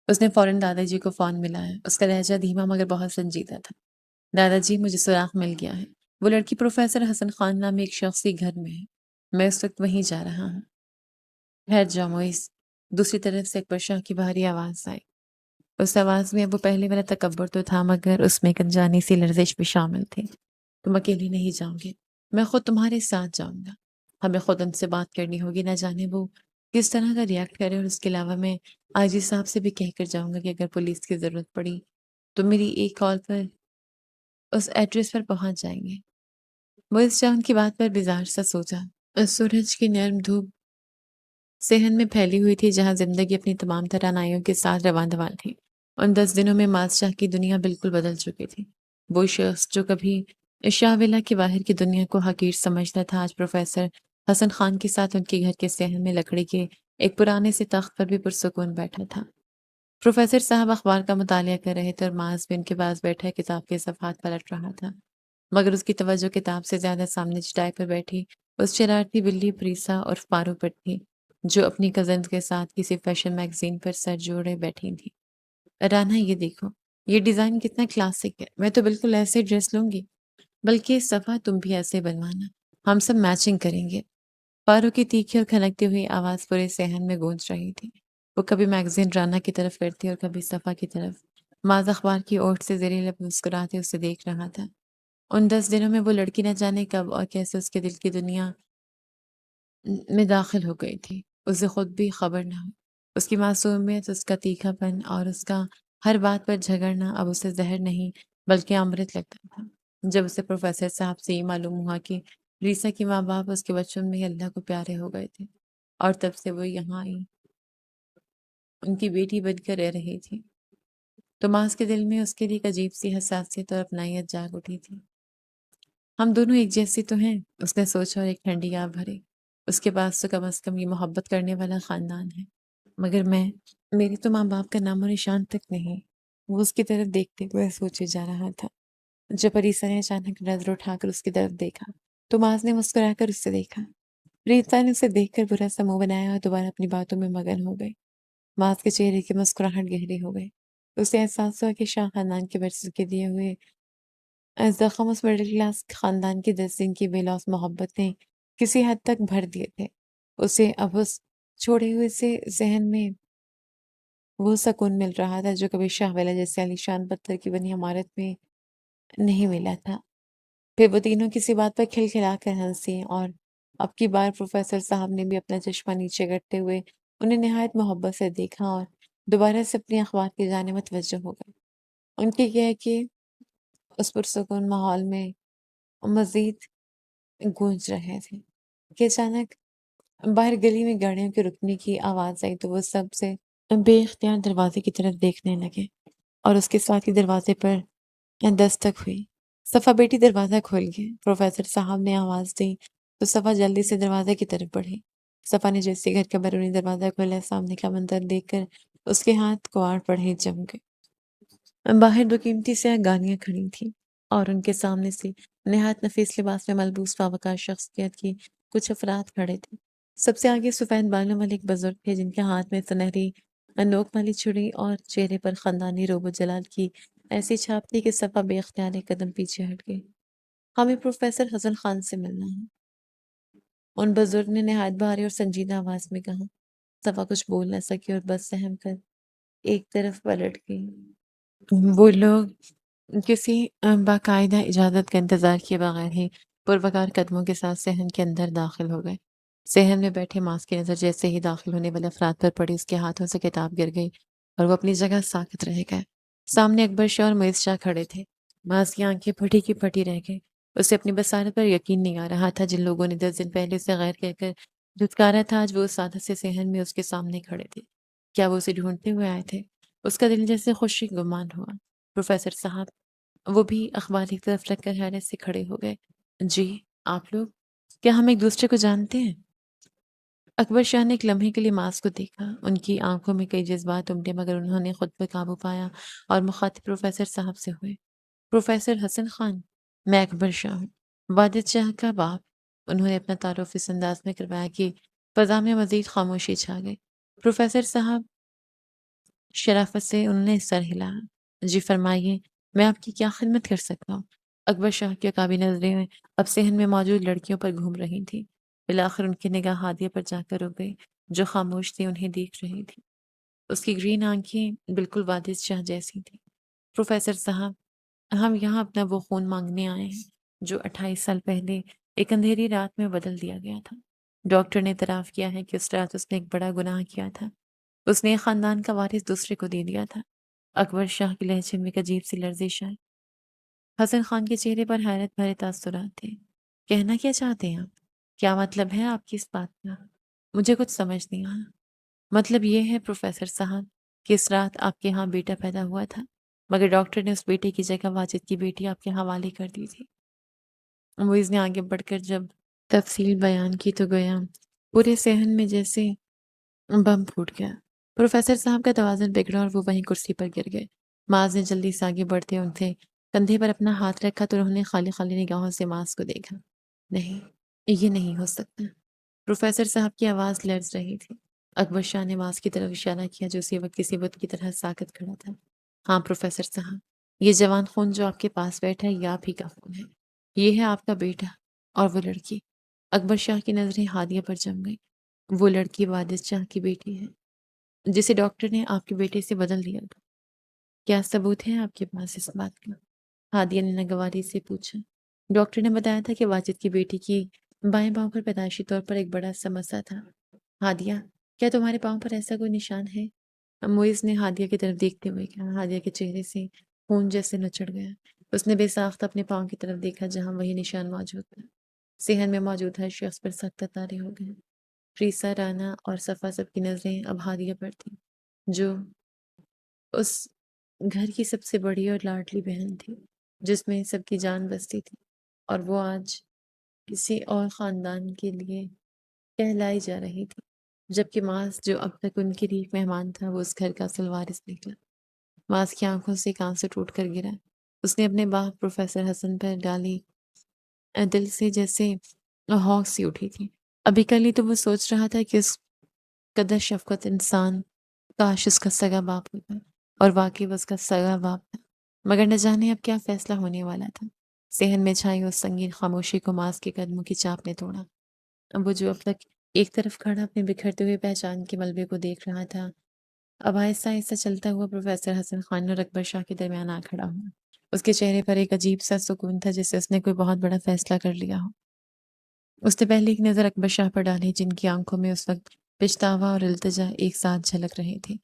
اس نے فوراً دادا جی کو فون ملایا۔ اس کا لہجہ دھیما مگر بہت سنجیدہ تھا۔ دادا جی، مجھے سراغ مل گیا ہے۔ وہ لڑکی پروفیسر حسن خان نامی ایک شخصی گھر میں ہے۔ میں اس وقت وہیں جا رہا ہوں۔ ٹھہر جاؤ موئز، دوسری طرف سے اکبر شاہ کی بھاری آواز آئی۔ اس آواز میں وہ پہلے والا تکبر تو تھا، مگر اس میں ایک انجانی سی لرزش بھی شامل تھی۔ تم اکیلی نہیں جاؤ گے، میں خود تمہارے ساتھ جاؤں گا۔ ہمیں خود ان سے بات کرنی ہوگی، نہ جانے وہ کس طرح کا ریئیکٹ کرے، اور اس کے علاوہ میں آئی جی صاحب سے بھی کہہ کر جاؤں گا کہ اگر پولیس کی ضرورت پڑی تو میری ایک کال پر اس ایڈریس پر پہنچ جائیں گے۔ موئز شاہ ان کی بات پر بیزار سا سوچا۔ سورج کی نرم دھوپ صحن میں پھیلی ہوئی تھی جہاں زندگی اپنی تمام توانائیوں کے ساتھ رواں دواں تھی۔ ان 10 دنوں میں معاذ شاہ کی دنیا بالکل بدل چکی تھی۔ وہ شخص جو کبھی شاہ ولا کے باہر کی دنیا کو حقیر سمجھتا تھا، آج پروفیسر حسن خان کے ساتھ ان کے گھر کے صحن میں لکڑی کے ایک پرانے سے تخت پر بھی پرسکون بیٹھا تھا۔ پروفیسر صاحب اخبار کا مطالعہ کر رہے تھے اور معاذ بھی ان کے پاس بیٹھا کتاب کے صفحات پلٹ رہا تھا، مگر اس کی توجہ کتاب سے زیادہ سامنے چٹائی پر بیٹھی اس شرارتی بلی پریسا اور پارو پر تھی، جو اپنی کزنز کے ساتھ کسی فیشن میگزین پر سر جوڑے بیٹھی تھی۔ رانا، یہ دیکھو، یہ ڈیزائن کتنا کلاسک ہے، میں تو بالکل ایسے ڈریس لوں گی۔ بلکہ صفا، تم بھی ایسے بنوانا، ہم سب میچنگ کریں گے۔ پارو کی تیکھی اور کھنکتی ہوئی آواز پورے صحن میں گونج رہی تھی۔ وہ کبھی میگزین رانا کی طرف کرتی اور کبھی صفا کی طرف۔ معاذ اخبار کی اوٹ سے زیر لب مسکراتے اسے دیکھ رہا تھا۔ ان 10 دنوں میں وہ لڑکی نہ جانے کب اور کیسے اس کے دل کی دنیا میں داخل ہو گئی تھی، اسے خود بھی خبر نہ ہو۔ اس کی معصومیت، اس کا تیکھا پن اور اس کا ہر بات پر جھگڑنا اب اسے زہر نہیں بلکہ امرت لگتا تھا۔ جب اسے پروفیسر صاحب سے یہ معلوم ہوا کہ ریسا کے ماں باپ اس کے بچپن میں ہی اللہ کو پیارے ہو گئے تھے اور تب سے وہ یہاں آئی ان کی بیٹی بن کر رہ رہی تھی، تو ماس کے دل میں اس کے لیے ایک عجیب سی حساسیت اور اپنائیت جاگ اٹھی تھی۔ ہم دونوں ایک جیسی تو ہیں، اس نے سوچا اور ایک ٹھنڈی آہ بھری۔ اس کے پاس تو کم از کم یہ محبت کرنے والا خاندان ہے، مگر میری تو ماں باپ کا نام و نشان تک نہیں۔ وہ اس کی طرف دیکھتے ہوئے سوچے جا رہا تھا۔ جب عریسہ نے اچانک نظر اٹھا کر اس کی طرف دیکھا تو معاذ نے مسکرا کر اس سے دیکھا۔ ریتا نے اسے دیکھ کر برا سا منہ بنایا اور دوبارہ اپنی باتوں میں مگن ہو گئی۔ معاذ کے چہرے کی مسکراہٹ گہری ہو گئی۔ اسے احساس ہوا کہ شاہ خاندان کے ورثے کے دیے ہوئے زخم اس مڈل کلاس خاندان کی 10 دن کی بے لوث محبت نے کسی حد تک بھر دیے تھے۔ اسے اب اس چھوڑے ہوئے سے ذہن میں وہ سکون مل رہا تھا جو کبھی شاہ ولا جیسے عالیشان پتھر کی بنی عمارت میں نہیں ملا تھا۔ پھر وہ تینوں کسی بات پر کھلکھلا کر ہنسی اور اب کی بار پروفیسر صاحب نے بھی اپنا چشمہ نیچے کرتے ہوئے انہیں نہایت محبت سے دیکھا اور دوبارہ سے اپنی اخبار کی جانب متوجہ ہو گئے۔ ان کے کیا کہ اس پرسکون ماحول میں مزید گونج رہے تھے کہ اچانک باہر گلی میں گاڑیوں کے رکنے کی آواز آئی تو وہ سب سے بے اختیار دروازے کی طرف دیکھنے لگے اور اس کے ساتھ ہی دروازے پر دستک ہوئی۔ صفا بیٹی، دروازہ کھول گیا۔ پروفیسر صاحب نے آواز دی تو صفا جلدی سے دروازے کی طرف بڑھی۔ صفا نے جیسے گھر کا بیرونی دروازہ کھولا، سامنے کا منظر دیکھ کر اس کے ہاتھ کواڑ پڑے جم گئے۔ باہر 2 قیمتی سیاہ گاڑیاں کھڑی تھیں اور ان کے سامنے سے نہایت نفیس لباس میں ملبوس باوقار شخصیت کی کچھ افراد کھڑے تھے۔ سب سے آگے سفید بالوں والے ایک بزرگ تھے جن کے ہاتھ میں سنہری نوک والی چھڑی اور چہرے پر خاندانی روب و جلال کی ایسی چھاپ تھی کہ صفا بے اختیار ایک قدم پیچھے ہٹ گئی۔ ہمیں پروفیسر حسن خان سے ملنا ہے، ان بزرگ نے نہایت بھاری اور سنجیدہ آواز میں کہا۔ صفا کچھ بول نہ سکی اور بس سہم کر ایک طرف پلٹ گئی۔ وہ لوگ کسی باقاعدہ اجازت کا انتظار کیے بغیر ہی پروقار قدموں کے ساتھ صحن کے اندر داخل ہو گئے۔ صحن میں بیٹھے معاذ کی نظر جیسے ہی داخل ہونے والے افراد پر پڑی، اس کے ہاتھوں سے کتاب گر گئی اور وہ اپنی جگہ ساکت رہ گئے۔ سامنے اکبر شاہ اور معیز شاہ کھڑے تھے۔ معاذ کی آنکھیں پھٹی کی پھٹی رہ گئی۔ اسے اپنی بصارت پر یقین نہیں آ رہا تھا۔ جن لوگوں نے 10 دن پہلے اسے غیر کہہ کر دھتکارا تھا، آج وہ اس عادت سے صحن میں اس کے سامنے کھڑے تھے۔ کیا وہ اسے ڈھونڈتے ہوئے آئے تھے؟ اس کا دل جیسے خوشی گمان ہوا۔ پروفیسر صاحب، وہ بھی اخبار ایک طرف رکھ کر حیرت سے کھڑے ہو گئے۔ جی، آپ لوگ، کیا ہم ایک دوسرے کو جانتے ہیں؟ اکبر شاہ نے ایک لمحے کے لیے معاذ کو دیکھا۔ ان کی آنکھوں میں کئی جذبات امٹے مگر انہوں نے خود پر قابو پایا اور مخاطب پروفیسر صاحب سے ہوئے۔ پروفیسر حسن خان، میں اکبر شاہ ہوں، والد شاہ کا باپ۔ انہوں نے اپنا تعارف اس انداز میں کروایا کہ فضا میں مزید خاموشی چھا گئی۔ پروفیسر صاحب، شرافت سے انہوں نے سر ہلایا۔ جی فرمائیے، میں آپ کی کیا خدمت کر سکتا ہوں؟ اکبر شاہ کی عقابی نظریں اب صحن میں موجود لڑکیوں پر گھوم رہی تھیں۔ بالآخر ان کی نگاہ ہادیہ پر جا کر رک گئی جو خاموش تھی، انہیں دیکھ رہی تھی۔ اس کی گرین آنکھیں بالکل والد شاہ جیسی تھیں۔ پروفیسر صاحب، ہم یہاں اپنا وہ خون مانگنے آئے ہیں جو 28 سال پہلے ایک اندھیری رات میں بدل دیا گیا تھا۔ ڈاکٹر نے اعتراف کیا ہے کہ اس رات اس نے ایک بڑا گناہ کیا تھا۔ اس نے ایک خاندان کا وارث دوسرے کو دے دیا تھا۔ اکبر شاہ کے لہجے میں ایک عجیب سی لرزش آئی۔ حسن خان کے چہرے پر حیرت بھرے تاثرات تھے۔ کہنا کیا چاہتے ہیں آپ؟ کیا مطلب ہے آپ کی اس بات کا؟ مجھے کچھ سمجھ نہیں آیا۔ مطلب یہ ہے پروفیسر صاحب کہ اس رات آپ کے ہاں بیٹا پیدا ہوا تھا، مگر ڈاکٹر نے اس بیٹے کی جگہ واجد کی بیٹی آپ کے حوالے کر دی تھی۔ معیز نے آگے بڑھ کر جب تفصیل بیان کی تو گویا پورے صحن میں جیسے بم پھوٹ گیا۔ پروفیسر صاحب کا توازن بگڑا اور وہ وہیں کرسی پر گر گئے۔ معاذ نے جلدی سے آگے بڑھتے ان کے کندھے پر اپنا ہاتھ رکھا تو انہوں نے خالی خالی نگاہوں سے معاذ کو دیکھا۔ نہیں، یہ نہیں ہو سکتا۔ پروفیسر صاحب کی آواز لرز رہی تھی۔ اکبر شاہ نے معاذ کی طرف اشارہ کیا جو اسی وقت کسی بت کی طرح ساکت کھڑا تھا۔ ہاں پروفیسر صاحب، یہ جوان خون جو آپ کے پاس بیٹھا ہے یہ آپ ہی کا خون ہے۔ یہ ہے آپ کا بیٹا اور وہ لڑکی۔ اکبر شاہ کی نظریں ہادیہ پر جم گئی۔ وہ لڑکی واجد شاہ کی بیٹی ہے جسے ڈاکٹر نے آپ کے بیٹے سے بدل دیا تھا۔ کیا ثبوت ہے آپ کے پاس اس بات کا؟ ہادیہ نے ناگواری سے پوچھا۔ ڈاکٹر نے بتایا تھا کہ واجد کی بیٹی کی بائیں پاؤں پر پیدائشی طور پر ایک بڑا سا مسا تھا۔ ہادیہ، کیا تمہارے پاؤں پر ایسا کوئی نشان ہے؟ معیز نے ہادیہ کی طرف دیکھتے ہوئے کہا۔ ہادیہ کے چہرے سے خون جیسے نچڑ گیا۔ اس نے بے ساختہ اپنے پاؤں کی طرف دیکھا جہاں وہی نشان موجود تھا۔ صحن میں موجود ہر شخص پر سخت تارے ہو گئے۔ فریسا، رانا اور صفا سب کی نظریں اب ہادیہ پر تھیں جو اس گھر کی سب سے بڑی اور لاڈلی بہن تھی جس میں سب کی جان بستی تھی، اور وہ آج کسی اور خاندان کے لیے کہلائی جا رہی تھی، جبکہ معاذ جو اب تک ان کی ریک مہمان تھا وہ اس گھر کا اصل وارث نکلا۔ معاذ کی آنکھوں سے ایک آنسو ٹوٹ کر گرا۔ اس نے اپنے باپ پروفیسر حسن پر ڈالی دل سے جیسے ہونک سی اٹھی تھی۔ ابھی کل ہی تو وہ سوچ رہا تھا کہ اس قدر شفقت انسان کاش اس کا سگا باپ ہوتا، اور واقعی وہ اس کا سگا باپ تھا، مگر نہ جانے اب کیا فیصلہ ہونے والا تھا۔ صحن میں چھائی اس سنگین خاموشی کو معاذ کے قدموں کی چاپ نے توڑا۔ وہ جو اب تک ایک طرف کھڑا اپنے بکھرتے ہوئے پہچان کے ملبے کو دیکھ رہا تھا، اب آہستہ آہستہ چلتا ہوا پروفیسر حسن خان اور اکبر شاہ کے درمیان آ کھڑا ہوا۔ اس کے چہرے پر ایک عجیب سا سکون تھا جیسے اس نے کوئی بہت بڑا فیصلہ کر لیا ہو۔ اس نے پہلے ایک نظر اکبر شاہ پر ڈالی جن کی آنکھوں میں اس وقت پچھتاوا اور التجا ایک ساتھ جھلک رہے تھے،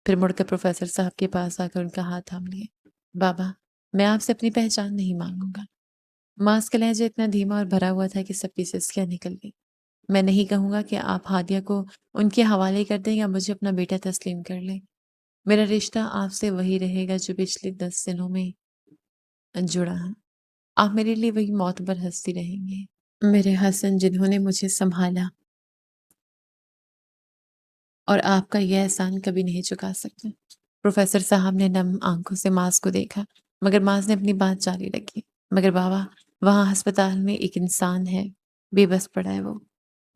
پھر مڑ کر پروفیسر صاحب کے پاس آ کر ان کا ہاتھ تھام لیے۔ بابا، میں آپ سے اپنی پہچان نہیں مانگوں گا۔ معاذ کا لہجہ اتنا دھیما اور بھرا ہوا تھا کہ سب کی سسکیاں نکل گئی۔ میں نہیں کہوں گا کہ آپ ہادیہ کو ان کے حوالے کر دیں یا مجھے اپنا بیٹا تسلیم کر لیں۔ میرا رشتہ آپ سے وہی رہے گا جو پچھلے 10 دنوں میں جڑا ہے۔ آپ میرے لیے وہی معتبر ہستی رہیں گے، میرے حسن جنہوں نے مجھے سنبھالا، اور آپ کا یہ احسان کبھی نہیں چکا سکتے۔ پروفیسر صاحب نے نم آنکھوں سے معاذ کو دیکھا، مگر معاذ نے اپنی بات جاری رکھی۔ مگر بابا، وہاں ہسپتال میں ایک انسان ہے، بے بس پڑا ہے وہ۔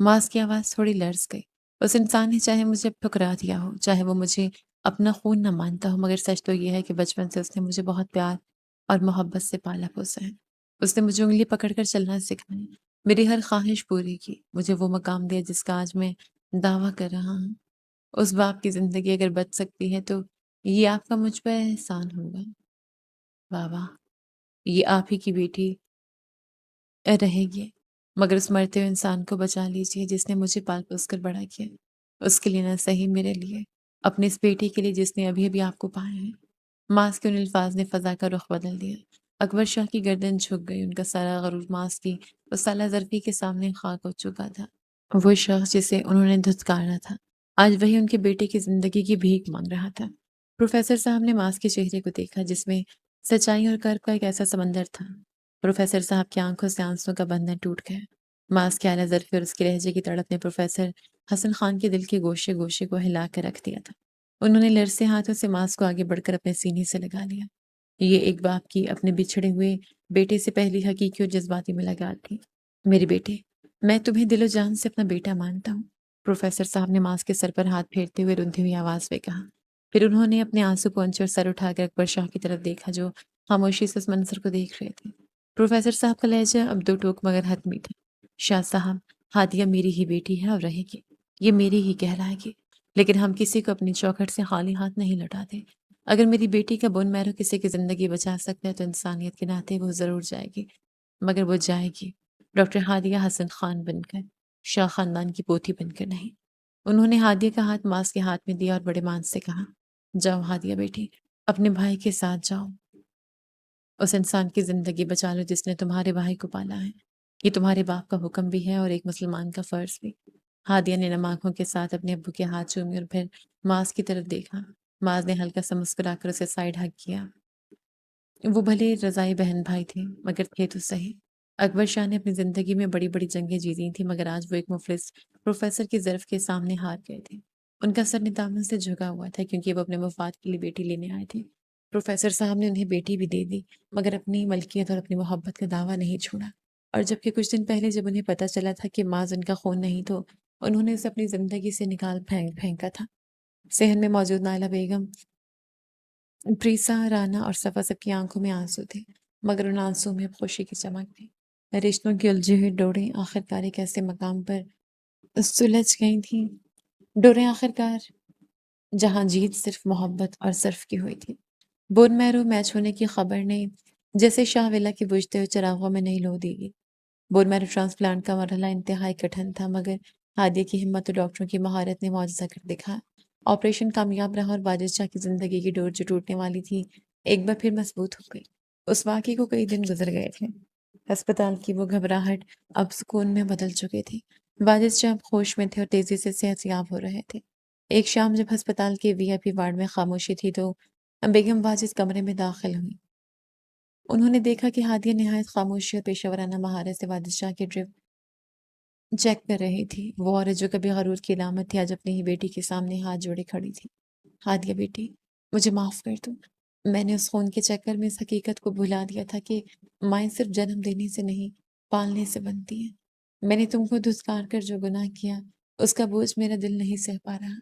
معاذ کی آواز تھوڑی لرز گئی۔ اس انسان نے چاہے مجھے اب ٹھکرا دیا ہو، چاہے وہ مجھے اپنا خون نہ مانتا ہو، مگر سچ تو یہ ہے کہ بچپن سے اس نے مجھے بہت پیار اور محبت سے پالا پوسا ہے۔ اس نے مجھے انگلی پکڑ کر چلنا سکھایا، میری ہر خواہش پوری کی، مجھے وہ مقام دیا جس کا آج میں دعویٰ کر رہا ہوں۔ اس باپ کی زندگی اگر بچ سکتی ہے تو یہ آپ کا مجھ پر احسان ہوگا بابا۔ یہ آپ ہی کی بیٹی رہے گی، مگر اس مرتے ہوئے انسان کو بچا لیجیے جس نے مجھے پال پوس کر بڑا کیا، اس کے لیے نہ صحیح میرے لیے، اپنے اس بیٹی کے لیے جس نے ابھی ابھی آپ کو پایا ہے۔ معاذ کے ان الفاظ نے فضا کا رخ بدل دیا۔ اکبر شاہ کی گردن جھک گئی، ان کا سارا غرور معاذ کی اس سالہ ظرفی کے سامنے خاک ہو چکا تھا۔ وہ شخص جسے انہوں نے دھتکارا تھا آج وہی ان کے بیٹے کی زندگی کی بھیک مانگ رہا تھا۔ پروفیسر صاحب نے معاذ کے چہرے کو دیکھا جس میں سچائی اور کرب کا ایک ایسا سمندر تھا۔ پروفیسر صاحب کی آنکھوں سے آنسوں کا بندھن ٹوٹ گیا۔ معاذ کے اعلیٰ ظرفی اور اس کے لہجے کی تڑپ نے پروفیسر حسن خان کے دل کے گوشے گوشے کو ہلا کر رکھ دیا تھا۔ انہوں نے لرزتے ہاتھوں سے معاذ کو آگے بڑھ کر اپنے سینے سے لگا لیا۔ یہ ایک باپ کی اپنے بچھڑے ہوئے بیٹے سے پہلی حقیقی اور جذباتی ملاقات تھی۔ میرے بیٹے، میں تمہیں دل و جان سے اپنا بیٹا مانتا ہوں، پروفیسر صاحب نے معاذ کے سر پر ہاتھ پھیرتے ہوئے روندھی ہوئی آواز میں کہا۔ پھر انہوں نے اپنے آنسو پہنچے اور سر اٹھا کر اکبر شاہ کی طرف دیکھا جو خاموشی سے اس منظر کو دیکھ رہے تھے۔ پروفیسر صاحب کا لہجہ اب دو ٹوک مگر حتمی تھا۔ شاہ صاحب، ہادیہ میری ہی بیٹی ہے اور رہے گی، یہ میری ہی کہلائے گی، لیکن ہم کسی کو اپنی چوکھٹ سے خالی ہاتھ نہیں لوٹاتے۔ اگر میری بیٹی کا بون میرو کسی کی زندگی بچا سکتا ہے تو انسانیت کے ناطے وہ ضرور جائے گی، مگر وہ جائے گی ڈاکٹر ہادیہ حسن خان بن کر، شاہ خاندان کی پوتی بن کر نہیں۔ انہوں نے ہادیہ کا ہاتھ معاذ کے ہاتھ میں دیا اور بڑے مان سے کہا، جاؤ ہادیہ بیٹی، اپنے بھائی کے ساتھ جاؤ، اس انسان کی زندگی بچا لو جس نے تمہارے بھائی کو پالا ہے۔ یہ تمہارے باپ کا حکم بھی ہے اور ایک مسلمان کا فرض بھی۔ ہادیہ نے نم آنکھوں کے ساتھ اپنے ابو کے ہاتھ چومے اور پھر معاذ کی طرف دیکھا۔ معاذ نے ہلکا سا مسکرا کر اسے سائڈ ہگ کیا۔ وہ بھلے رضائی بہن بھائی تھے مگر تھے تو صحیح۔ اکبر شاہ نے اپنی زندگی میں بڑی بڑی جنگیں جیتی تھیں مگر آج وہ ایک مفلس پروفیسر کی ظرف کے سامنے ہار گئے تھے۔ ان کا سر دامن سے جھکا ہوا تھا کیونکہ وہ اپنے مفاد کے لیے بیٹی لینے آئے تھے۔ پروفیسر صاحب نے انہیں بیٹی بھی دے دی مگر اپنی ملکیت اور اپنی محبت کا دعویٰ نہیں چھوڑا، اور جبکہ کچھ دن پہلے جب انہیں پتہ چلا تھا کہ معاذ ان کا خون نہیں تو انہوں نے اسے اپنی زندگی سے نکال پھینکا تھا۔ صحن میں موجود نائلہ بیگم، پریسا، رانا اور صفا سب کی آنکھوں میں آنسو تھے مگر ان آنسو میں اب خوشی کی چمک تھی۔ رشتوں کی الجھی ہوئی ڈوریں آخرکار ایک ایسے مقام پر سلجھ گئی تھیں، ڈوریں آخرکار جہاں جیت صرف محبت اور صرف کی ہوئی تھی۔ بون میرو میچ ہونے کی خبر نے جیسے شاہ ولا کے بجھتے ہوئے چراغوں میں نئی لو دی گئی۔ بون میرو ٹرانسپلانٹ کا مرحلہ انتہائی کٹھن تھا مگر ہادیہ کی ہمت اور ڈاکٹروں کی مہارت نے معجزہ کر دکھایا۔ آپریشن کامیاب رہا اور واجد شاہ کی زندگی کی ڈور جو ٹوٹنے والی تھی ایک بار پھر مضبوط ہو گئی۔ اس واقعے کو کئی دن گزر گئے تھے۔ ہسپتال کی وہ گھبراہٹ اب سکون میں بدل چکے تھی۔ واجد شاہ اب ہوش میں تھے اور تیزی سے صحت یاب ہو رہے تھے۔ ایک شام جب ہسپتال کے وی آئی پی وارڈ میں خاموشی تھی تو بیگم واجد کمرے میں داخل ہوئی۔ انہوں نے دیکھا کہ ہادیہ نہایت خاموشی اور پیشہ ورانہ مہارت سے واجد شاہ کی ڈرپ چیک کر رہی تھی۔ وہ عورت جو کبھی غرور کی علامت تھی آج اپنی ہی بیٹی کے سامنے ہاتھ جوڑے کھڑی تھی۔ ہادیہ بیٹی، مجھے معاف کر دو۔ میں نے اس خون کے چکر میں اس حقیقت کو بھلا دیا تھا کہ مائیں صرف جنم دینے سے نہیں پالنے سے بنتی ہیں۔ میں نے تم کو دھتکار کر جو گناہ کیا اس کا بوجھ میرا دل نہیں سہ پا رہا،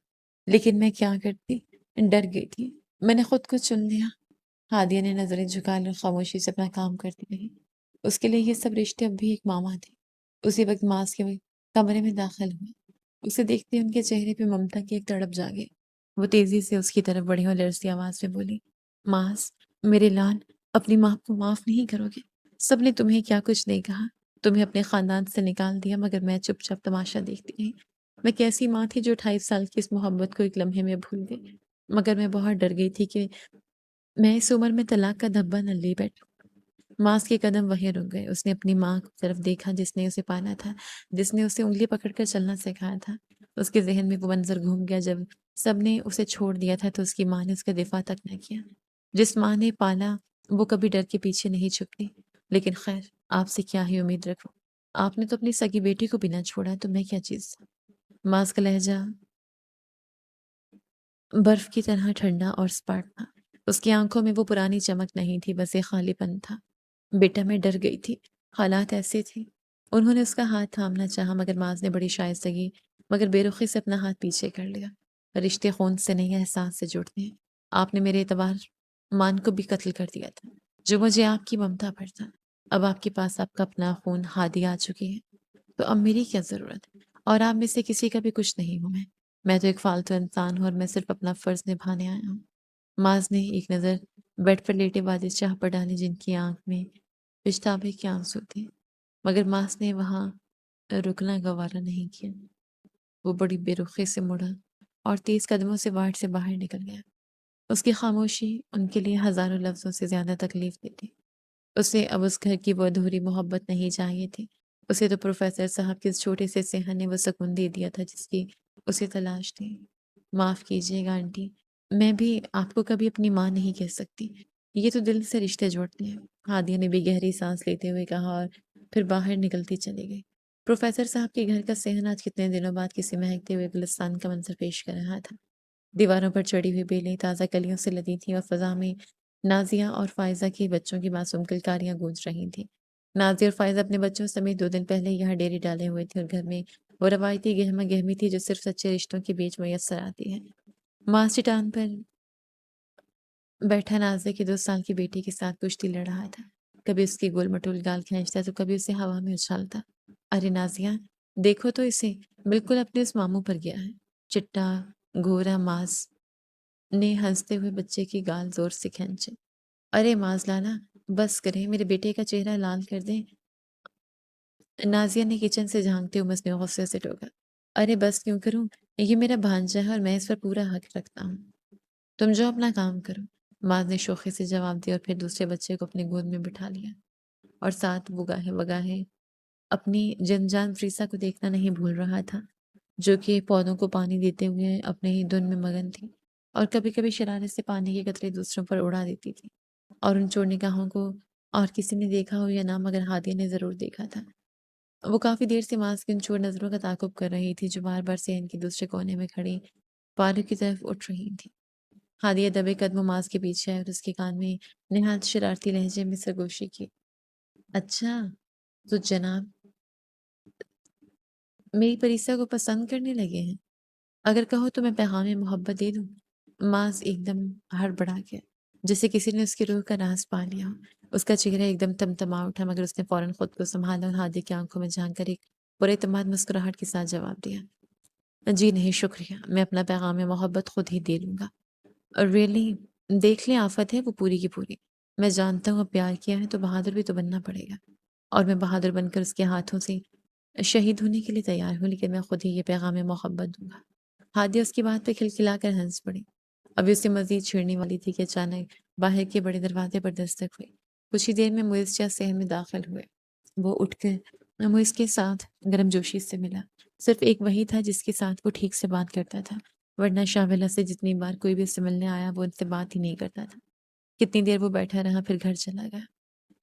لیکن میں کیا کرتی، ڈر گئی تھی، میں نے خود کو چن لیا۔ ہادیہ نے نظریں جھکا لی اور خاموشی سے اپنا کام کرتی رہی۔ اس کے لیے یہ سب رشتے اب بھی ایک معمہ تھے۔ اسی وقت معاذ کے کمرے میں داخل ہوئے۔ اسے دیکھتے ان کے چہرے پہ ممتا کی ایک تڑپ جاگے۔ وہ تیزی سے اس کی طرف بڑھی اور لرزتی آواز میں بولی، معاذ، میرے لال، اپنی ماں کو معاف نہیں کرو گے؟ سب نے تمہیں کیا کچھ نہیں کہا، تمہیں اپنے خاندان سے نکال دیا مگر میں چپ چاپ تماشا دیکھتی رہی۔ میں کیسی ماں تھی جو 28 سال کی اس محبت کو ایک لمحے میں بھول گئی، مگر میں بہت ڈر گئی تھی کہ میں اس عمر میں طلاق کا دھبا نہ لے بیٹھوں۔ معاذ کے قدم وہیں رک گئے۔ اس نے اپنی ماں کی طرف دیکھا جس نے اسے پالا تھا، جس نے اسے انگلی پکڑ کر چلنا سکھایا تھا۔ اس کے ذہن میں وہ منظر گھوم گیا جب سب نے اسے چھوڑ دیا تھا تو اس کی ماں نے اس کا دفاع تک نہ کیا۔ جس ماں نے پالا وہ کبھی ڈر کے پیچھے نہیں چھپتی۔ لیکن خیر، آپ سے کیا ہی امید رکھوں، آپ نے تو اپنی سگی بیٹی کو بھی نہ چھوڑا تو میں کیا چیز۔ معاذ کا لہجہ برف کی طرح ٹھنڈا اور سپاٹ تھا۔ اس کی آنکھوں میں وہ پرانی چمک نہیں تھی، بس ایک خالی پن تھا۔ بیٹا، میں ڈر گئی تھی، حالات ایسے تھے۔ انہوں نے اس کا ہاتھ تھامنا چاہا مگر معاذ نے بڑی شائستگی مگر بے رخی سے اپنا ہاتھ پیچھے کر لیا۔ رشتے خون سے نہیں احساس سے جڑتے ہیں۔ آپ نے میرے اعتبار مان کو بھی قتل کر دیا تھا جو مجھے آپ کی ممتا پر تھا۔ اب آپ کے پاس آپ کا اپنا خون ہادی آ چکی ہے تو اب میری کیا ضرورت، اور آپ میں سے کسی کا بھی کچھ نہیں ہوں میں تو ایک فالتو انسان ہوں اور میں صرف اپنا فرض نبھانے آیا ہوں۔ معاذ نے ایک نظر بیڈ پر لیٹے واجد شاہ پر ڈالی جن کی آنکھ میں پچھتاوے کے آنسو تھے، مگر معاذ نے وہاں رکنا گوارا نہیں کیا۔ وہ بڑی بے رخی سے مڑا اور تیز قدموں سے وارڈ سے باہر نکل گیا۔ اس کی خاموشی ان کے لیے ہزاروں لفظوں سے زیادہ تکلیف دیتی۔ اسے اب اس گھر کی وہ ادھوری محبت نہیں چاہیے تھی۔ اسے تو پروفیسر صاحب کے اس چھوٹے سے صحن نے وہ سکون دے دیا تھا جس کی اسے تلاش تھی۔ معاف کیجیے گا آنٹی، میں بھی آپ کو کبھی اپنی ماں نہیں کہہ سکتی، یہ تو دل سے رشتے جوڑتے ہیں۔ ہادیہ نے بھی گہری سانس لیتے ہوئے کہا اور پھر باہر نکلتی چلی گئی۔ پروفیسر صاحب کے گھر کا صحن آج کتنے دنوں بعد کسی مہکتے ہوئے گلستان کا منظر پیش کر رہا تھا۔ دیواروں پر چڑھی ہوئی بیلیں تازہ کلیوں سے لدی تھیں اور فضا میں نازیہ اور فائزہ کے بچوں کی معصوم کلکاریاں گونج رہی تھیں۔ نازیہ اور فائزہ اپنے بچوں سمیت 2 دن پہلے یہاں ڈیری ڈالے ہوئے تھے اور گھر میں وہ روایتی گہما گہمی تھی جو صرف سچے رشتوں کے بیچ میسر آتی ہے۔ ماں چٹان پر بیٹھا نازیہ کی 2 سال کی بیٹی کے ساتھ کشتی لڑ رہا تھا، کبھی اس کی گول مٹول گال کھینچتا تو کبھی اسے ہوا میں اچھالتا۔ ارے نازیہ، دیکھو تو اسے، بالکل اپنے اس ماموں پر گیا ہے۔ چٹا گھورا معاذ نے ہنستے ہوئے بچے کی گال زور سے کھینچے۔ ارے معاذ لالا، بس کریں، میرے بیٹے کا چہرہ لال کر دیں۔ نازیہ نے کچن سے جھانکتے ہوئے مسنوں غصے سے ٹوکا۔ ارے بس کیوں کروں، یہ میرا بھانجا ہے اور میں اس پر پورا حق رکھتا ہوں۔ تم جو اپنا کام کرو، معاذ نے شوخی سے جواب دیا اور پھر دوسرے بچے کو اپنی گود میں بٹھا لیا اور ساتھ وگاہے وگاہے اپنی جنجان فریسا کو دیکھنا نہیں بھول رہا تھا۔ جو کہ پودوں کو پانی دیتے ہوئے اپنے ہی دھن میں مگن تھی اور کبھی کبھی شرارت سے پانی کے قطرے دوسروں پر اڑا دیتی تھی، اور ان چور نگاہوں کو اور کسی نے دیکھا ہو یا نہ مگر ہادیہ نے ضرور دیکھا تھا۔ وہ کافی دیر سے ماس کی ان چور نظروں کا تعاقب کر رہی تھی جو بار بار صحن کے دوسرے کونے میں کھڑی پالو کی طرف اٹھ رہی تھی۔ ہادیہ دبے قدم ماس کے پیچھے آئی اور اس کے کان میں نہایت شرارتی لہجے میں سرگوشی کی۔ اچھا، تو جناب میری پریسا کو پسند کرنے لگے ہیں؟ اگر کہو تو میں پیغام محبت دے دوں۔ ماس ایک دم ہڑبڑا گیا، جیسے کسی نے اس کی روح کا راز پا لیا ہو۔ اس کا چہرہ ایک دم تمتما اٹھا، مگر اس نے فوراً خود کو سنبھالا اور ہادیہ کی آنکھوں میں جھانک کر ایک پراعتماد مسکراہٹ کے ساتھ جواب دیا، جی نہیں شکریہ، میں اپنا پیغام محبت خود ہی دے لوں گا۔ اور ریئلی دیکھ لیں، آفت ہے وہ پوری کی پوری۔ میں جانتا ہوں اب پیار کیا ہے تو بہادر بھی تو بننا پڑے گا، اور میں بہادر بن کر اس کے ہاتھوں سے شہید ہونے کے لیے تیار ہوں، لیکن میں خود ہی یہ پیغام محبت دوں گا۔ ہادیہ اس کی بات پہ کھلکھلا کر ہنس پڑی۔ ابھی اسے مزید چھیڑنے والی تھی کہ اچانک باہر کے بڑے دروازے پر دستک ہوئی۔ کچھ ہی دیر میں معز شاہ صحن میں داخل ہوئے۔ وہ اٹھ کر معز کے ساتھ گرم جوشی سے ملا۔ صرف ایک وہی تھا جس کے ساتھ وہ ٹھیک سے بات کرتا تھا، ورنہ شاویلا سے جتنی بار کوئی بھی اس سے ملنے آیا وہ ان سے بات ہی نہیں کرتا تھا۔ کتنی دیر وہ بیٹھا رہا، پھر گھر چلا گیا۔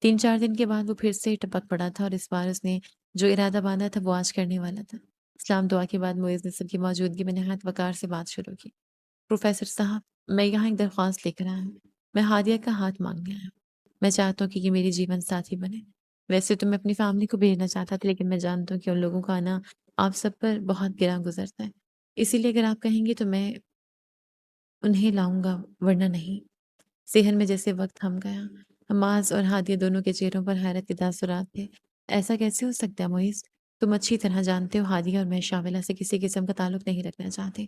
3-4 دن کے بعد وہ پھر سے ٹپک پڑا تھا، اور اس بار اس نے جو ارادہ باندھا تھا وہ آج کرنے والا تھا۔ اسلام دعا کے بعد معز نے سب کی موجودگی میں نہایت وقار سے بات شروع کی۔ پروفیسر صاحب، میں یہاں ایک درخواست لے کر آیا ہوں۔ میں ہادیہ کا ہاتھ مانگنے آیا ہوں۔ میں چاہتا ہوں کہ یہ میری جیون ساتھی بنے۔ ویسے تو میں اپنی فیملی کو بھیجنا چاہتا تھا، لیکن میں جانتا ہوں کہ ان لوگوں کا آنا آپ سب پر بہت گراں گزرتا ہے، اسی لیے اگر آپ کہیں گے تو میں انہیں لاؤں گا، ورنہ نہیں۔ صحن میں جیسے وقت تھم گیا۔ معاذ اور ہادیہ دونوں کے چہروں پر حیرت کے تاثرات تھے۔ ایسا کیسے ہو سکتا ہے معیز؟ تم اچھی طرح جانتے ہو ہادیہ اور میں شاویلا سے کسی قسم کا تعلق نہیں رکھنا چاہتے،